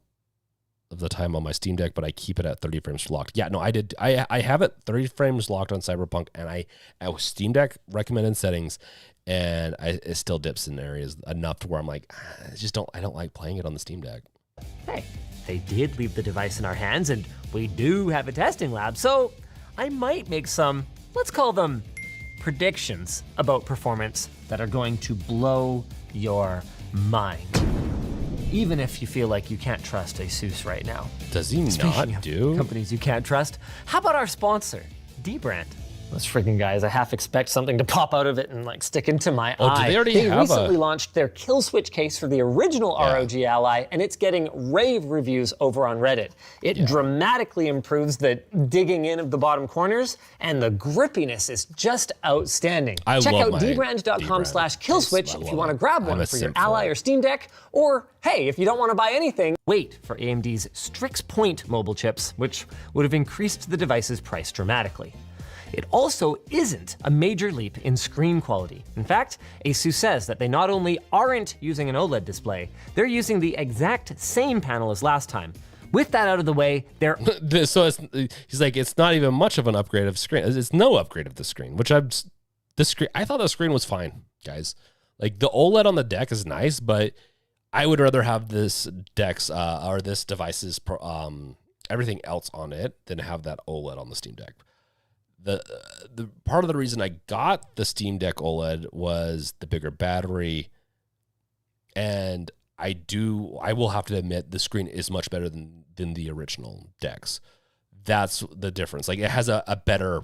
the time on my Steam Deck, but I keep it at 30 frames locked. Yeah, no, I did. I have it 30 frames locked on Cyberpunk, and I Steam Deck recommended settings, and it still dips in areas enough to where I'm like, I don't like playing it on the Steam Deck. Hey, they did leave the device in our hands, and we do have a testing lab, so I might make some, let's call them predictions about performance that are going to blow your mind. Even if you feel like you can't trust ASUS right now. Does he not do? Companies you can't trust. How about our sponsor, Dbrand? Those freaking guys, I half expect something to pop out of it and like stick into my eye. Do they already have recently launched their kill switch case for the original ROG Ally, and it's getting rave reviews over on Reddit. It dramatically improves the digging in of the bottom corners, and the grippiness is just outstanding. Check out dbrand.com/killswitch if you want to grab one for your Ally or Steam Deck, or hey, if you don't want to buy anything, wait for AMD's Strix Point mobile chips, which would have increased the device's price dramatically. It also isn't a major leap in screen quality. In fact, ASUS says that they not only aren't using an OLED display, they're using the exact same panel as last time. With that out of the way, they're... So he's like, it's not even much of an upgrade of screen. It's no upgrade of the screen, which I thought the screen was fine, guys. Like the OLED on the deck is nice, but I would rather have this device's everything else on it than have that OLED on the Steam Deck. The part of the reason I got the Steam Deck OLED was the bigger battery, and I will have to admit the screen is much better than the original decks. That's the difference. Like it has a better,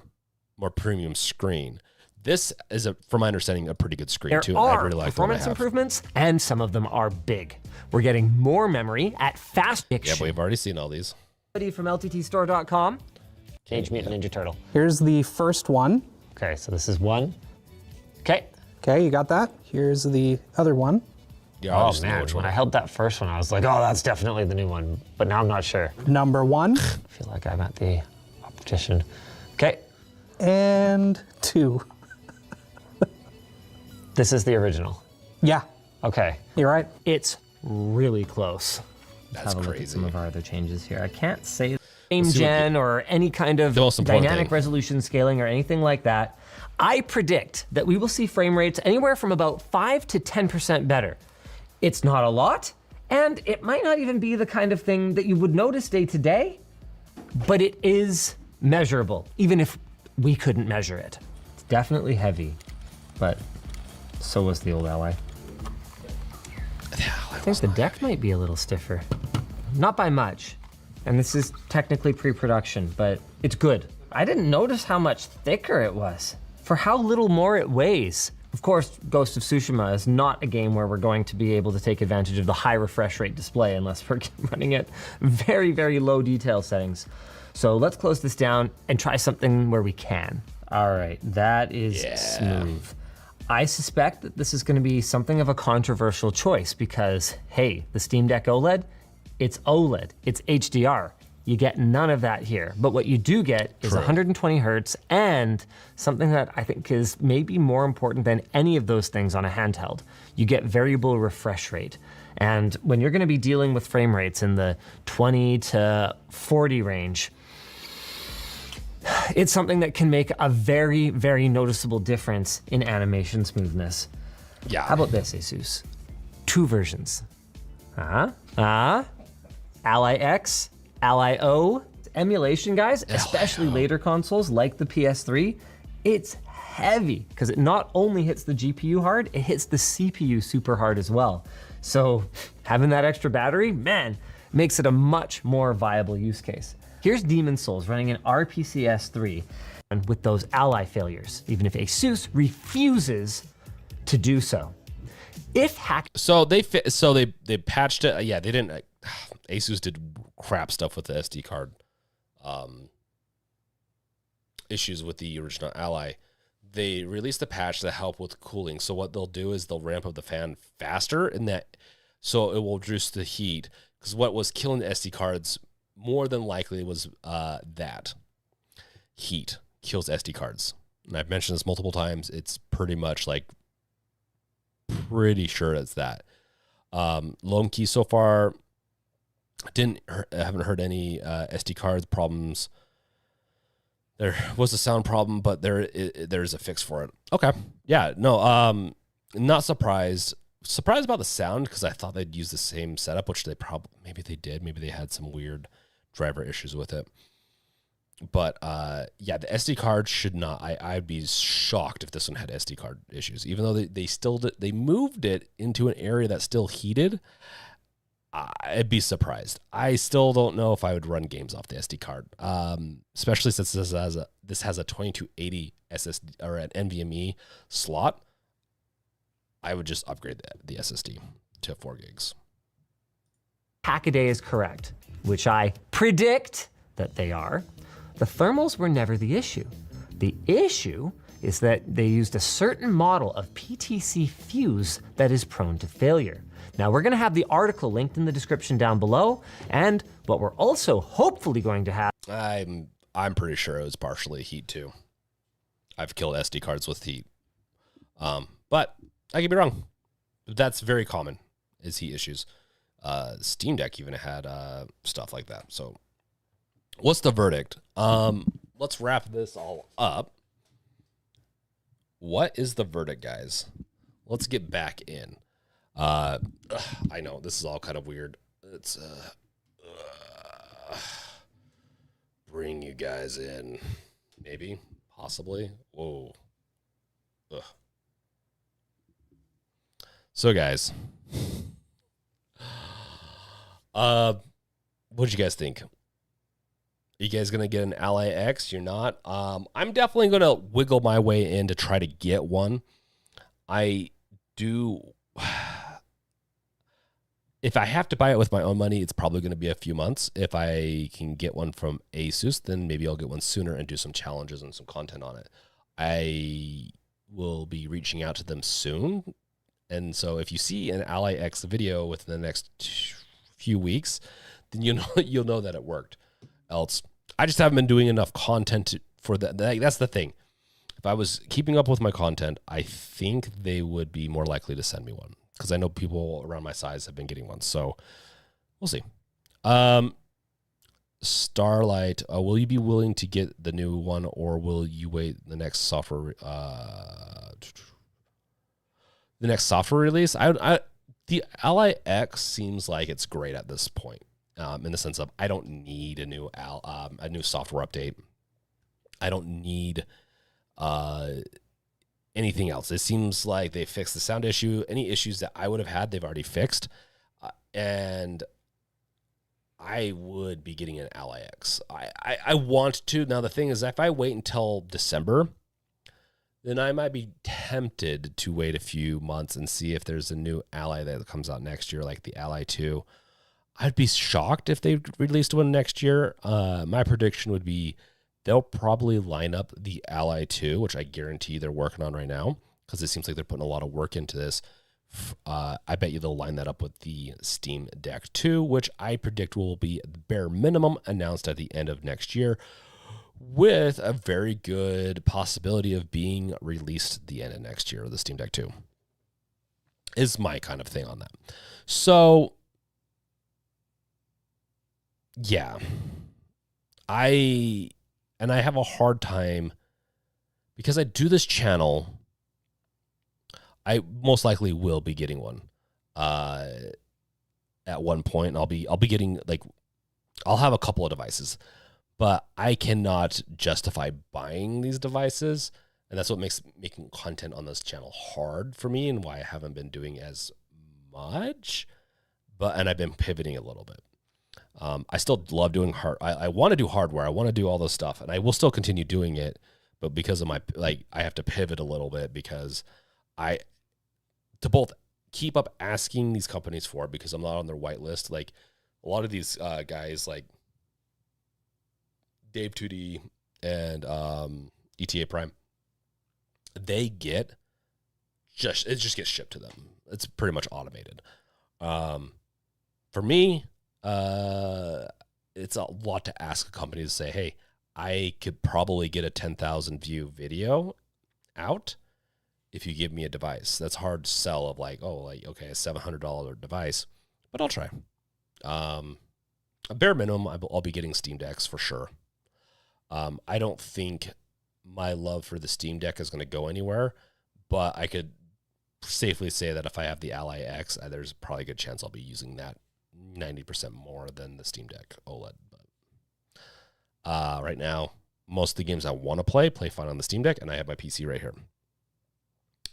more premium screen. This is, from my understanding, a pretty good screen too. There are I really like performance improvements, and some of them are big. We're getting more memory at fast diction. Yeah, we've already seen all these. From LTTstore.com. Teenage Mutant Ninja Turtle. Here's the first one. Okay, so this is one. Okay. Okay, you got that? Here's the other one. Yeah, oh man, when I held that first one, I was like, oh, that's definitely the new one. But now I'm not sure. Number one. I feel like I'm at the optician. Okay. And 2. This is the original. Yeah. Okay. You're right. It's really close. That's Have a crazy. look at some of our other changes here. I can't say same gen or any kind of dynamic resolution scaling or anything like that. I predict that we will see frame rates anywhere from about 5 to 10% better. It's not a lot, and it might not even be the kind of thing that you would notice day to day, but it is measurable, even if we couldn't measure it. It's definitely heavy, but so was the old Ally. I think the deck might be a little stiffer. Not by much. And this is technically pre-production, but it's good. I didn't notice how much thicker it was for how little more it weighs. Of course, Ghost of Tsushima is not a game where we're going to be able to take advantage of the high refresh rate display unless we're running at very, very low detail settings. So let's close this down and try something where we can. All right, that is smooth. I suspect that this is going to be something of a controversial choice because, hey, the Steam Deck OLED, it's OLED, it's HDR. You get none of that here. But what you do get is 120 hertz and something that I think is maybe more important than any of those things on a handheld. You get variable refresh rate. And when you're gonna be dealing with frame rates in the 20 to 40 range, it's something that can make a very, very noticeable difference in animation smoothness. Yeah. How about this, ASUS? 2 versions. Ally X, Ally O. Emulation, guys, especially later consoles like the PS3, it's heavy because it not only hits the GPU hard, it hits the CPU super hard as well. So having that extra battery, man, makes it a much more viable use case. Here's Demon's Souls running an RPCS 3 and with those Ally failures, even if ASUS refuses to do so. If hacked, so they patched it. Yeah, they didn't. ASUS did crap stuff with the SD card issues with the original Ally. They released a patch to help with cooling. So what they'll do is they'll ramp up the fan faster, and that so it will reduce the heat. Because what was killing the SD cards more than likely was that heat kills SD cards. And I've mentioned this multiple times. It's pretty much like pretty sure it's that. Lone Key so far haven't heard any SD cards problems. There was a sound problem, but there's a fix for it. Okay, yeah, no, not surprised. Surprised about the sound because I thought they'd use the same setup, which they probably maybe they did. Maybe they had some weird driver issues with it. But yeah, the SD card should not. I'd be shocked if this one had SD card issues, even though they moved it into an area that's still heated. I'd be surprised. I still don't know if I would run games off the SD card, especially since this has a 2280 SSD or an NVMe slot. I would just upgrade the SSD to 4 gigs. Hackaday is correct, which I predict that they are. The thermals were never the issue. The issue is that they used a certain model of PTC fuse that is prone to failure. Now we're gonna have the article linked in the description down below, and what we're also hopefully going to have. I'm pretty sure it was partially heat too. I've killed SD cards with heat. But I could be wrong. That's very common, is heat issues. Steam Deck even had stuff like that. So what's the verdict? Let's wrap this all up. What is the verdict, guys? Let's get back in. I know this is all kind of weird. It's bring you guys in, maybe, possibly. Whoa. Ugh. So, guys, what'd you guys think? Are you guys gonna get an Ally X? You're not. I'm definitely gonna wiggle my way in to try to get one. I do. If I have to buy it with my own money, it's probably going to be a few months. If I can get one from ASUS, then maybe I'll get one sooner and do some challenges and some content on it. I will be reaching out to them soon. And so if you see an Ally X video within the next few weeks, then you'll know that it worked. Else, I just haven't been doing enough content for that. That's the thing. If I was keeping up with my content, I think they would be more likely to send me one. Because I know people around my size have been getting one. So we'll see. Starlight, will you be willing to get the new one, or will you wait the next software release? The Ally X seems like it's great at this point, in the sense of I don't need a new software update. I don't need anything else. It seems like they fixed the sound issue. Any issues that I would have had, they've already fixed. And I would be getting an Ally X. I want to. Now, the thing is, if I wait until December, then I might be tempted to wait a few months and see if there's a new Ally that comes out next year, like the Ally 2. I'd be shocked if they released one next year. My prediction would be they'll probably line up the Ally 2, which I guarantee they're working on right now, because it seems like they're putting a lot of work into this. I bet you they'll line that up with the Steam Deck 2, which I predict will be the bare minimum announced at the end of next year, with a very good possibility of being released at the end of next year. The Steam Deck 2 is my kind of thing on that. So, yeah, I have a hard time because I do this channel. I most likely will be getting one at one point. I'll be getting, like, I'll have a couple of devices, but I cannot justify buying these devices And that's what makes making content on this channel hard for me and why I haven't been doing as much. And I've been pivoting a little bit. I still love doing I want to do hardware. I want to do all this stuff, and I will still continue doing it. But because of my, I have to pivot a little bit because to both keep up asking these companies for it because I'm not on their whitelist. Like a lot of these guys like Dave 2D and ETA Prime, it just gets shipped to them. It's pretty much automated. For me, it's a lot to ask a company to say, hey, I could probably get a 10,000 view video out if you give me a device. That's hard to sell of like, okay, a $700 device, but I'll try. A bare minimum, I'll be getting Steam Decks for sure. I don't think my love for the Steam Deck is going to go anywhere, but I could safely say that if I have the Ally X, there's probably a good chance I'll be using that 90% more than the Steam Deck OLED. But right now, most of the games I want to play fine on the Steam Deck, and I have my PC right here.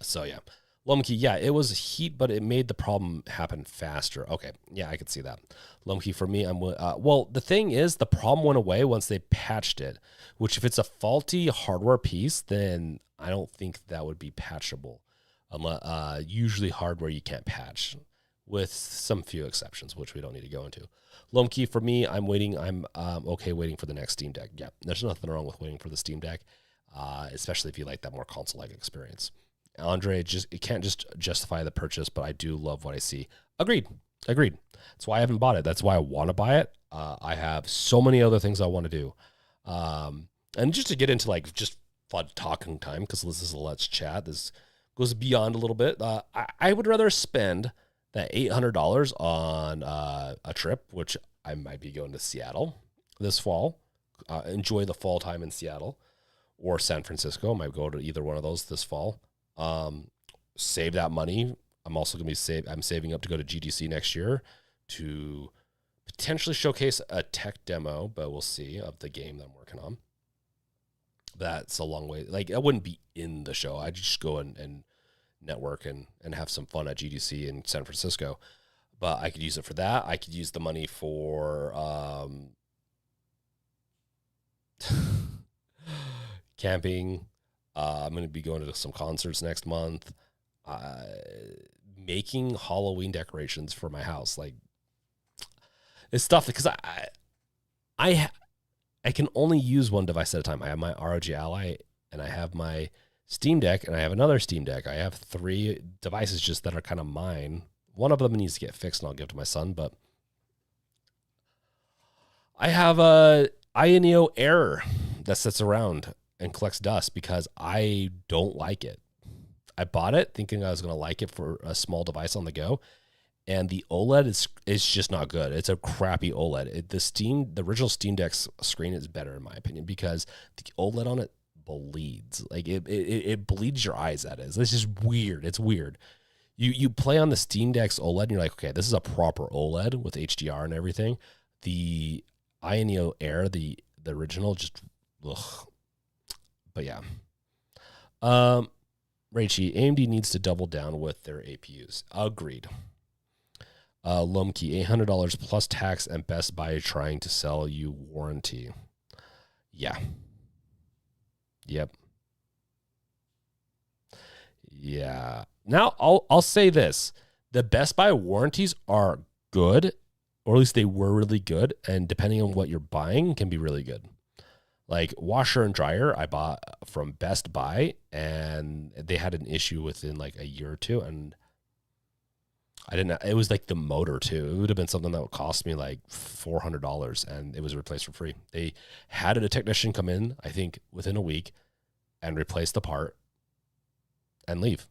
So yeah, Lumkey, yeah, it was heat, but it made the problem happen faster. Okay, yeah, I could see that. Lumkey, for me, well, the thing is, the problem went away once they patched it, which if it's a faulty hardware piece, then I don't think that would be patchable. Usually hardware you can't patch, with some few exceptions, which we don't need to go into. Lumkey, for me, I'm waiting. I'm okay waiting for the next Steam Deck. Yeah, there's nothing wrong with waiting for the Steam Deck, especially if you like that more console-like experience. Andre, it can't just justify the purchase, but I do love what I see. Agreed. That's why I haven't bought it. That's why I want to buy it. I have so many other things I want to do. And just to get into like just fun talking time, because this is a Let's Chat. This goes beyond a little bit. I would rather spend that $800 on a trip, which I might be going to Seattle this fall. Enjoy the fall time in Seattle or San Francisco. I might go to either one of those this fall. Save that money. I'm also going to be I'm saving up to go to GDC next year to potentially showcase a tech demo, but we'll see, of the game that I'm working on. That's a long way. Like, I wouldn't be in the show. I'd just go and network and have some fun at GDC in San Francisco. But I could use it for that. I could use the money for camping. I'm going to be going to some concerts next month. Making Halloween decorations for my house. Like, it's stuff because I can only use one device at a time. I have my ROG Ally, and I have my Steam Deck, and I have another Steam Deck. I have 3 devices just that are kind of mine. One of them needs to get fixed, and I'll give it to my son. But I have a Ioneo Air that sits around and collects dust because I don't like it. I bought it thinking I was going to like it for a small device on the go, and the OLED is just not good. It's a crappy OLED. The original Steam Deck's screen is better in my opinion because the OLED on it bleeds. Like it bleeds your eyes. That is. It's just weird. It's weird. You play on the Steam Deck's OLED and you're like, okay, this is a proper OLED with HDR and everything. The Ioneo Air, the original, just ugh. But yeah. Raichi, AMD needs to double down with their APUs. Agreed. Lumkey, $800 plus tax, and Best Buy trying to sell you warranty. Yeah. Yep. Yeah. Now I'll say this: the Best Buy warranties are good, or at least they were really good, and depending on what you're buying, can be really good. Like washer and dryer, I bought from Best Buy, and they had an issue within like a year or two, and I didn't. It was like the motor too. It would have been something that would cost me like $400, and it was replaced for free. They had a technician come in, I think, within a week, and replace the part and leave.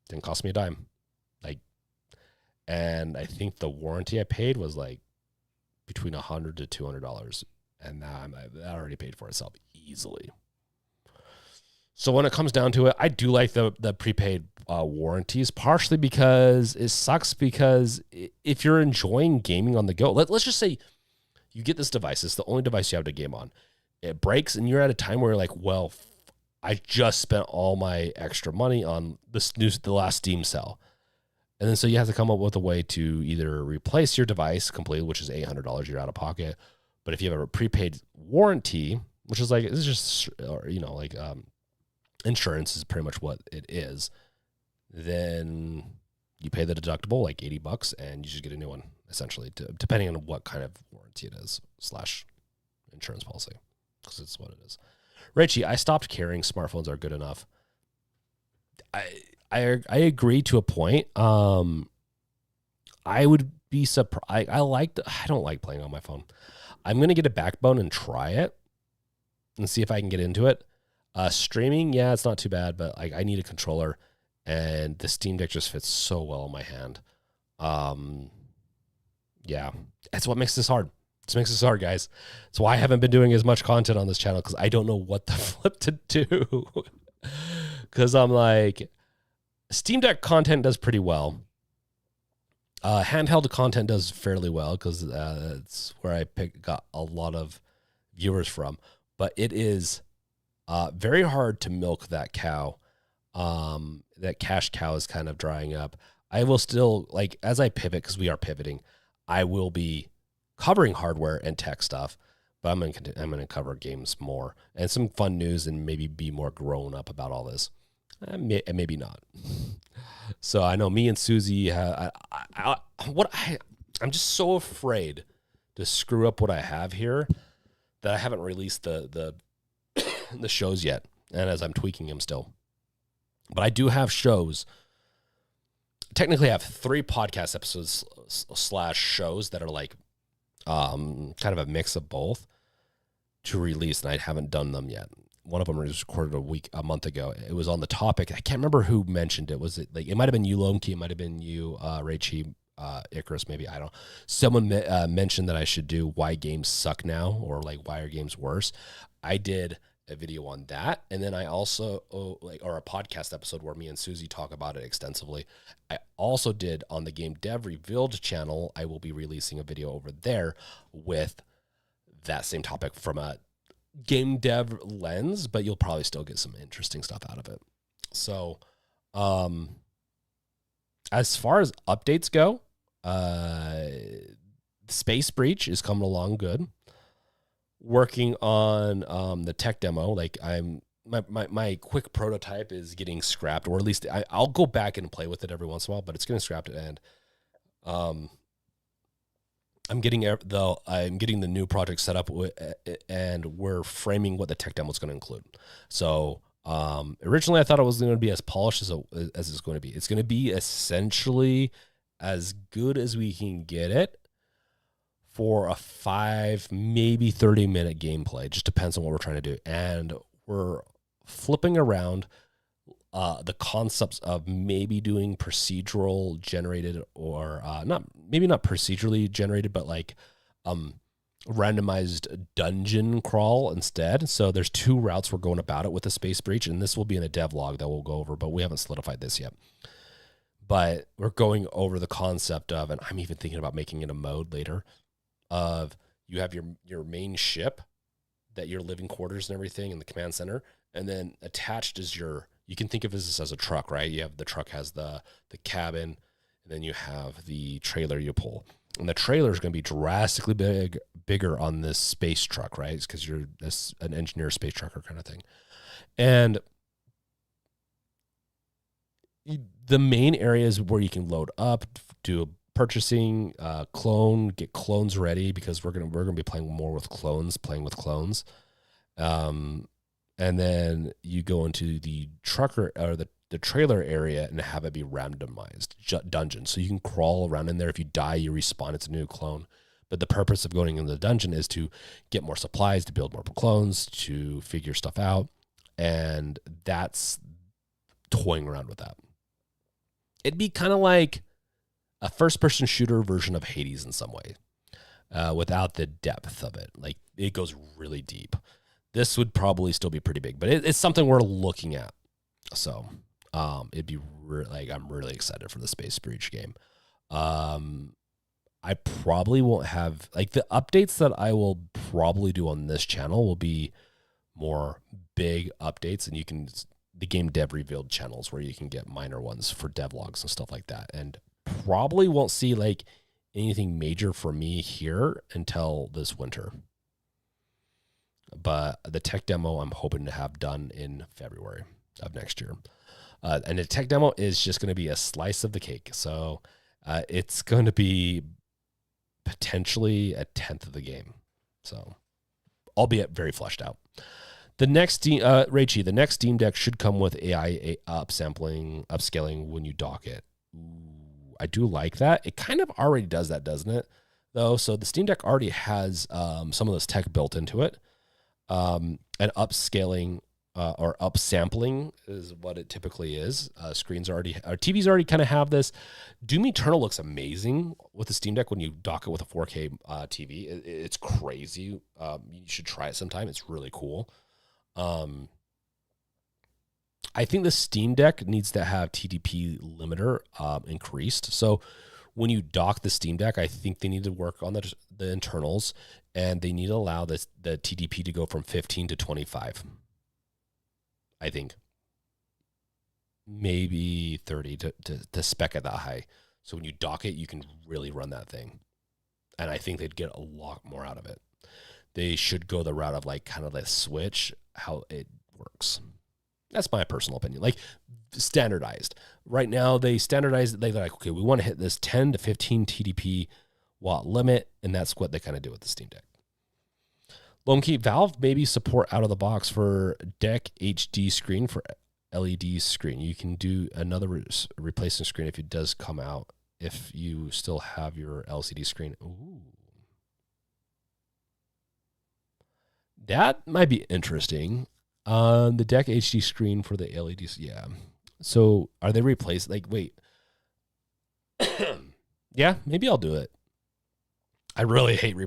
Didn't cost me a dime. Like, and I think the warranty I paid was like between $100 to $200. And now that already paid for itself easily. So when it comes down to it, I do like the prepaid warranties, partially because it sucks because if you're enjoying gaming on the go, let's just say you get this device. It's the only device you have to game on. It breaks and you're at a time where you're like, well, I just spent all my extra money on the last Steam sale. And then so you have to come up with a way to either replace your device completely, which is $800 you're out of pocket. But if you have a prepaid warranty, which is like, it's just, insurance is pretty much what it is, then you pay the deductible, like $80, and you just get a new one, essentially, depending on what kind of warranty it is / insurance policy, because it's what it is. Richie, I stopped caring. Smartphones are good enough. I agree to a point. I would be surprised. I don't like playing on my phone. I'm going to get a Backbone and try it and see if I can get into it. Streaming, yeah, it's not too bad, but like I need a controller, and the Steam Deck just fits so well in my hand. Yeah, that's what makes this hard. This makes this hard, guys. That's why I haven't been doing as much content on this channel, because I don't know what the flip to do. Because I'm like, Steam Deck content does pretty well. Handheld content does fairly well, because it's where I got a lot of viewers from. But it is very hard to milk that cow. That cash cow is kind of drying up. I will still, like, as I pivot, because we are pivoting, I will be covering hardware and tech stuff, but I'm gonna cover games more and some fun news, and maybe be more grown up about all this. Maybe not. So I know me and Susie, I'm just so afraid to screw up what I have here that I haven't released the the shows yet, and as I'm tweaking them still. But I do have shows. Technically, I have 3 podcast episodes / shows that are like kind of a mix of both to release, and I haven't done them yet. One of them was recorded a month ago. It was on the topic. I can't remember who mentioned it. Was it like, it might have been you, Lomke, it might have been you, Raichi, Icarus, maybe, I don't know. Someone mentioned that I should do why games suck now, or like why are games worse. I did a video on that, and then I also or a podcast episode where me and Susie talk about it extensively. I also did on the Game Dev Revealed channel. I will be releasing a video over there with that same topic from a game dev lens, but you'll probably still get some interesting stuff out of it. So as far as updates go, Space Breach is coming along good. Working on the tech demo, like my quick prototype is getting scrapped, or at least I'll go back and play with it every once in a while, but it's getting scrapped. And I'm getting the new project set up, and we're framing what the tech demo is going to include. So originally I thought it was going to be as polished as it's going to be. It's going to be essentially as good as we can get it for a 5, maybe 30-minute gameplay. It just depends on what we're trying to do. And we're flipping around the concepts of maybe doing procedural generated, or maybe not procedurally generated, but like randomized dungeon crawl instead. So there's 2 routes we're going about it with the Space Breach, and this will be in a devlog that we'll go over, but we haven't solidified this yet. But we're going over the concept of, and I'm even thinking about making it a mode later, of you have your main ship, that your living quarters and everything, in the command center, and then attached is you can think of this as a truck, right? You have the truck has the cabin, and then you have the trailer you pull. And the trailer is going to be drastically bigger on this space truck, right? It's because you're an engineer space trucker kind of thing. And the main areas where you can load up, do purchasing, clone, get clones ready, because we're gonna be playing more with clones, and then you go into the trucker or the trailer area and have it be randomized dungeon. So you can crawl around in there. If you die, you respawn. It's a new clone. But the purpose of going in the dungeon is to get more supplies, to build more clones, to figure stuff out. And that's toying around with that. It'd be kind of like a first-person shooter version of Hades in some way, without the depth of it. Like, it goes really deep. This would probably still be pretty big, but it's something we're looking at. So it'd be I'm really excited for the Space Breach game. I probably won't have, like, the updates that I will probably do on this channel will be more big updates, and the game dev revealed channels where you can get minor ones for devlogs and stuff like that. And probably won't see like anything major for me here until this winter. But the tech demo I'm hoping to have done in February of next year. And the tech demo is just going to be a slice of the cake. So it's going to be potentially a 10th of the game. So, albeit very fleshed out. The next Raichi, the next Steam Deck should come with AI upscaling when you dock it. Ooh, I do like that. It kind of already does that, doesn't it? Though, so the Steam Deck already has some of this tech built into it. And upscaling or upsampling is what it typically is. TVs already kind of have this. Doom Eternal looks amazing with the Steam Deck when you dock it with a 4K TV. It's crazy. You should try it sometime. It's really cool. I think the Steam Deck needs to have TDP limiter increased. So when you dock the Steam Deck, I think they need to work on the internals, and they need to allow the TDP to go from 15 to 25. I think maybe 30 to spec at that high. So when you dock it, you can really run that thing. And I think they'd get a lot more out of it. They should go the route of like kind of the Switch, how it works. That's my personal opinion. Like standardized. Right now they standardize it. They're like, okay, we want to hit this 10 to 15 TDP watt limit. And that's what they kind of do with the Steam Deck. Lomkey, Valve maybe support out of the box for Deck HD screen for LED screen. You can do another replacement screen if it does come out, if you still have your LCD screen. Ooh. That might be interesting. The Deck HD screen for the LEDs. Yeah. So are they replaced? Like, wait. Yeah, maybe I'll do it. I really hate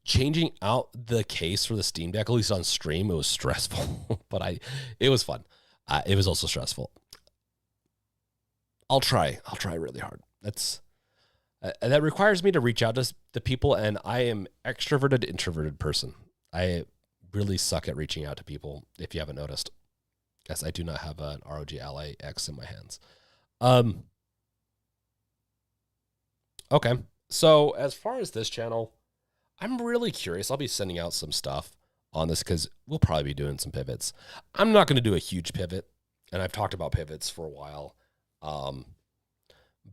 changing out the case for the Steam Deck, at least on stream. It was stressful, but it was fun. It was also stressful. I'll try really hard. That requires me to reach out to the people, and I am extroverted, introverted person. I really suck at reaching out to people, if you haven't noticed. Yes, I do not have an ROG Ally X in my hands. Okay, so as far as this channel, I'm really curious. I'll be sending out some stuff on this because we'll probably be doing some pivots. I'm not going to do a huge pivot, and I've talked about pivots for a while,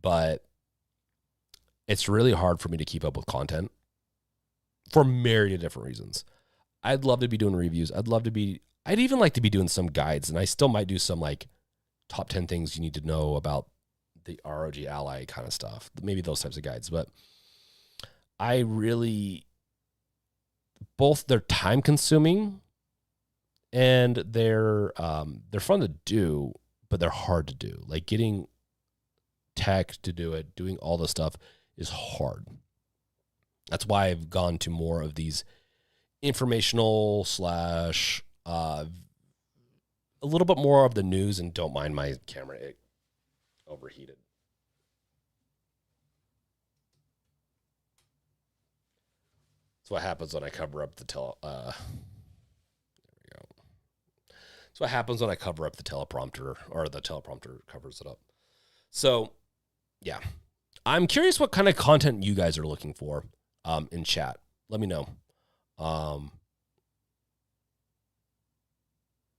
but it's really hard for me to keep up with content for myriad of different reasons. I'd love to be doing reviews. I'd even like to be doing some guides, and I still might do some like top 10 things you need to know about the ROG Ally kind of stuff. Maybe those types of guides, but I really, both they're time consuming and they're fun to do, but they're hard to do. Like getting tech to do it, doing all the stuff is hard. That's why I've gone to more of these informational / a little bit more of the news, and don't mind my camera. It overheated. That's what happens when I cover up the there we go. That's what happens when I cover up the teleprompter, or the teleprompter covers it up. So, yeah. I'm curious what kind of content you guys are looking for in chat. Let me know.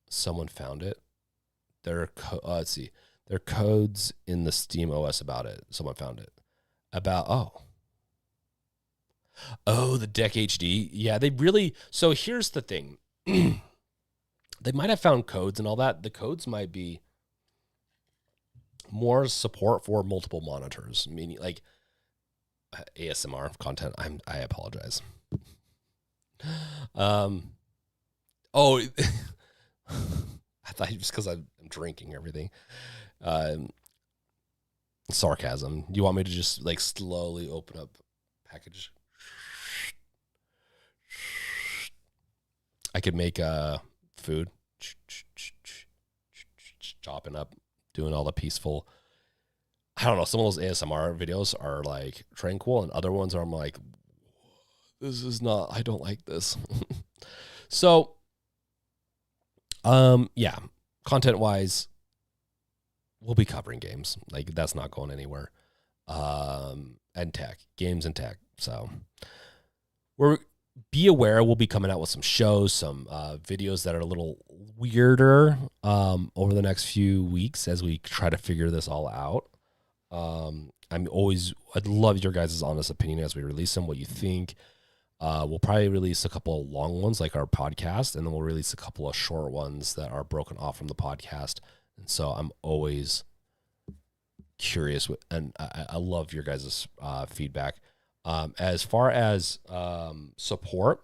Someone found it. Let's see. There are codes in the Steam OS about it. Someone found it. The Deck HD. Yeah, they really. So here's the thing. They might have found codes and all that. The codes might be more support for multiple monitors, meaning like ASMR content. I apologize. I thought just because I'm drinking everything. Sarcasm. Do you want me to just like slowly open up package? I could make food, chopping up, doing all the peaceful. I don't know. Some of those ASMR videos are like tranquil, and other ones are I'm like, this is not. I don't like this. So, yeah, content-wise, we'll be covering games. Like, that's not going anywhere. And tech, games and tech. So, be aware we'll be coming out with some shows, some videos that are a little weirder over the next few weeks as we try to figure this all out. I'd love your guys' honest opinion as we release them, what you think. We'll probably release a couple of long ones like our podcast, and then we'll release a couple of short ones that are broken off from the podcast. And so I'm always curious and I love your guys' feedback. As far as support,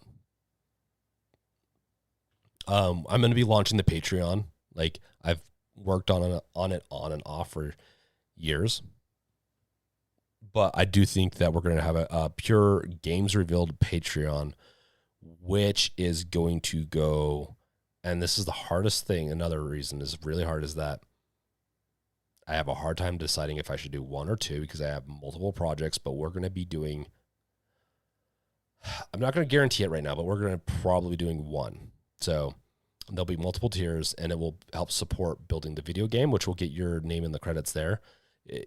I'm going to be launching the Patreon. Like, I've worked on it on and off for years, but I do think that we're going to have a pure games revealed Patreon, which is going to go, and this is the hardest thing. Another reason is really hard is that I have a hard time deciding if I should do one or two because I have multiple projects, but we're going to be doing, I'm not going to guarantee it right now, but we're going to probably be doing one. So there'll be multiple tiers, and it will help support building the video game, which will get your name in the credits there.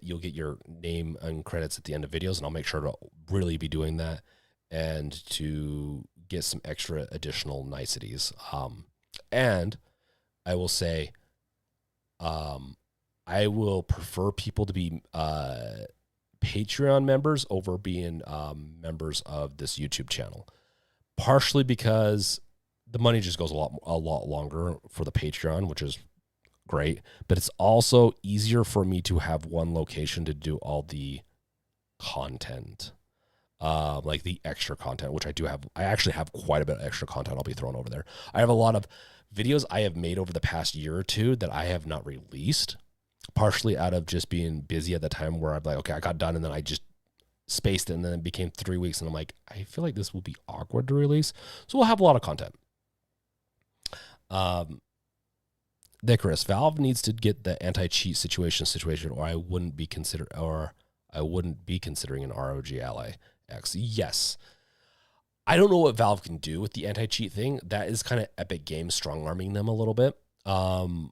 You'll get your name and credits at the end of videos, and I'll make sure to really be doing that and to get some extra additional niceties. And I will say, I will prefer people to be Patreon members over being members of this YouTube channel, partially because the money just goes a lot longer for the Patreon, which is great, but it's also easier for me to have one location to do all the content, like the extra content, which I do have. I actually have quite a bit of extra content I'll be throwing over there. I have a lot of videos I have made over the past year or two that I have not released, partially out of just being busy at the time where I'm like, okay, I got done, and then I just spaced it, and then it became 3 weeks, and I'm like, I feel like this will be awkward to release. So we'll have a lot of content. Icarus, Valve needs to get the anti-cheat situation, or I wouldn't be considering an ROG Ally X. Yes. I don't know what Valve can do with the anti-cheat thing. That is kind of Epic Games strong-arming them a little bit. I'm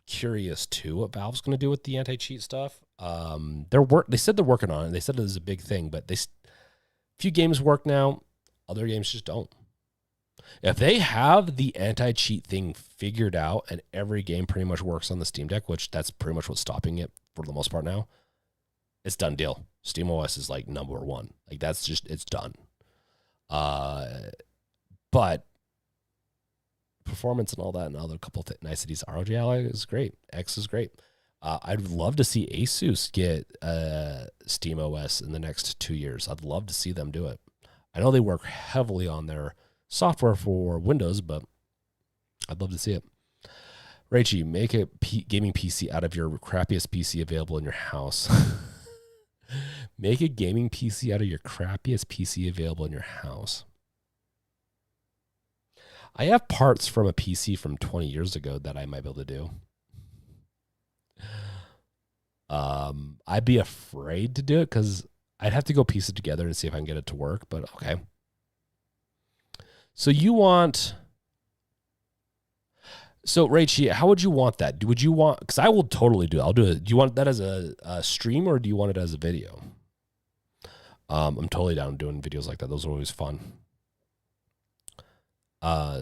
curious too what Valve's going to do with the anti-cheat stuff. They said they're working on it. They said it was a big thing, but few games work now. Other games just don't. If they have the anti-cheat thing figured out and every game pretty much works on the Steam Deck, which that's pretty much what's stopping it for the most part now, it's done deal. SteamOS is like number one. Like, that's just, it's done. But performance and all that and other couple of niceties, ROG Ally is great. X is great. I'd love to see ASUS get SteamOS in the next 2 years. I'd love to see them do it. I know they work heavily on their software for Windows, but I'd love to see it. Rachie, make a gaming PC out of your crappiest PC available in your house. Make a gaming PC out of your crappiest PC available in your house. I have parts from a PC from 20 years ago that I might be able to do. I'd be afraid to do it because I'd have to go piece it together and see if I can get it to work, but okay. So Rachie, how would you want that? Would you want, because I will totally do it. I'll do it. Do you want that as a stream or do you want it as a video? I'm totally down doing videos like that. Those are always fun.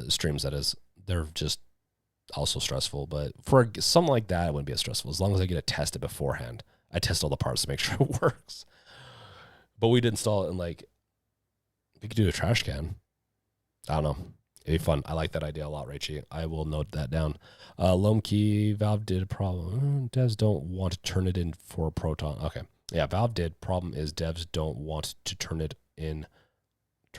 Streams, that is. They're just also stressful, but for something like that, it wouldn't be as stressful as long as I get to test it beforehand. I test all the parts to make sure it works. But we'd install it in we could do a trash can. I don't know. It'd be fun. I like that idea a lot, Rachie. I will note that down. Lomkey, Valve did a problem. Devs don't want to turn it in for Proton. Okay. Yeah, Valve did. Problem is devs don't want to turn it in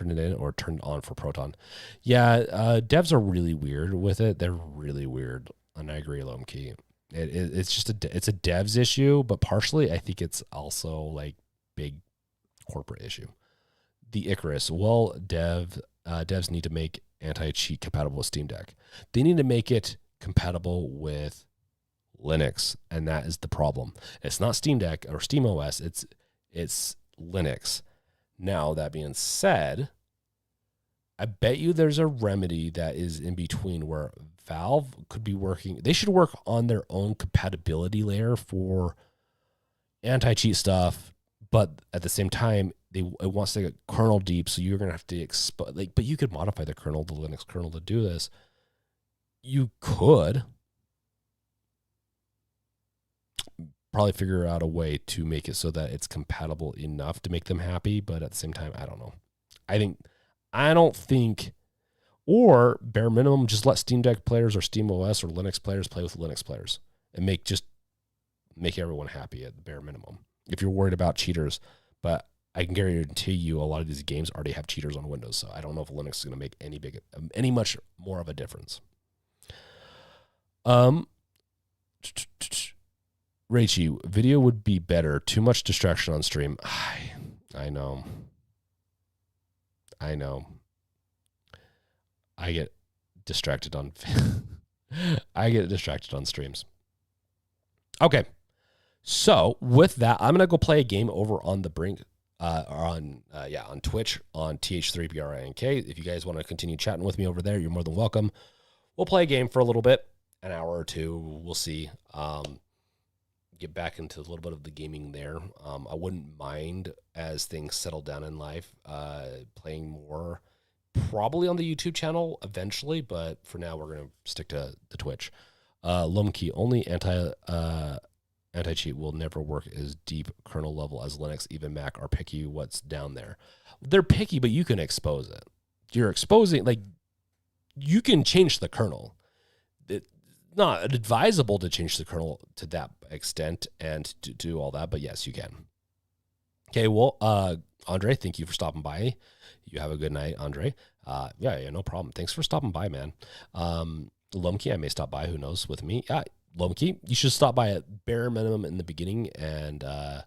or turn it on for Proton. Yeah, devs are really weird with it. They're really weird. And I agree, Lomkey. It's just it's a devs issue, but partially I think it's also big corporate issue. The Icarus. Well, devs need to make anti-cheat compatible with Steam Deck. They need to make it compatible with Linux, and that is the problem. It's not Steam Deck or SteamOS, it's Linux. Now, that being said, I bet you there's a remedy that is in between where Valve could be working. They should work on their own compatibility layer for anti-cheat stuff, but at the same time, it wants to get kernel deep, so you're gonna have to expose. Like, but you could modify the kernel, the Linux kernel, to do this. You could probably figure out a way to make it so that it's compatible enough to make them happy, but at the same time, I don't know. I don't think, or bare minimum, just let Steam Deck players or Steam OS or Linux players play with Linux players and make everyone happy at the bare minimum. If you're worried about cheaters, but I can guarantee you a lot of these games already have cheaters on Windows, so I don't know if Linux is going to make any much more of a difference. Rachie, video would be better. Too much distraction on stream. I know. I get distracted on streams. Okay. So with that, I'm gonna go play a game over on the Brink, on Twitch on TH3BRINK. If you guys want to continue chatting with me over there, you're more than welcome. We'll play a game for a little bit, an hour or two. We'll see. Get back into a little bit of the gaming there. I wouldn't mind, as things settle down in life, playing more, probably on the YouTube channel eventually, but for now we're going to stick to the Twitch. Lumkey, only anti-cheat will never work as deep kernel level as Linux. Even Mac are picky what's down there. They're picky, but you can expose it. You're exposing, like, you can change the kernel. It's not advisable to change the kernel to that extent and to do all that, but yes, you can. Okay, well, Andre, thank you for stopping by. You have a good night, Andre. Yeah, no problem. Thanks for stopping by, man. Lumkey, I may stop by, who knows, with me. Yeah, Lumkey, you should stop by at bare minimum in the beginning, and yeah,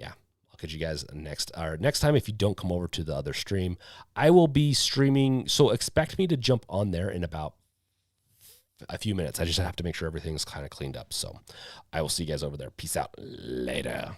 I'll catch you guys next time. If you don't come over to the other stream, I will be streaming, so expect me to jump on there in about a few minutes. I just have to make sure everything's kind of cleaned up. So I will see you guys over there. Peace out. Later.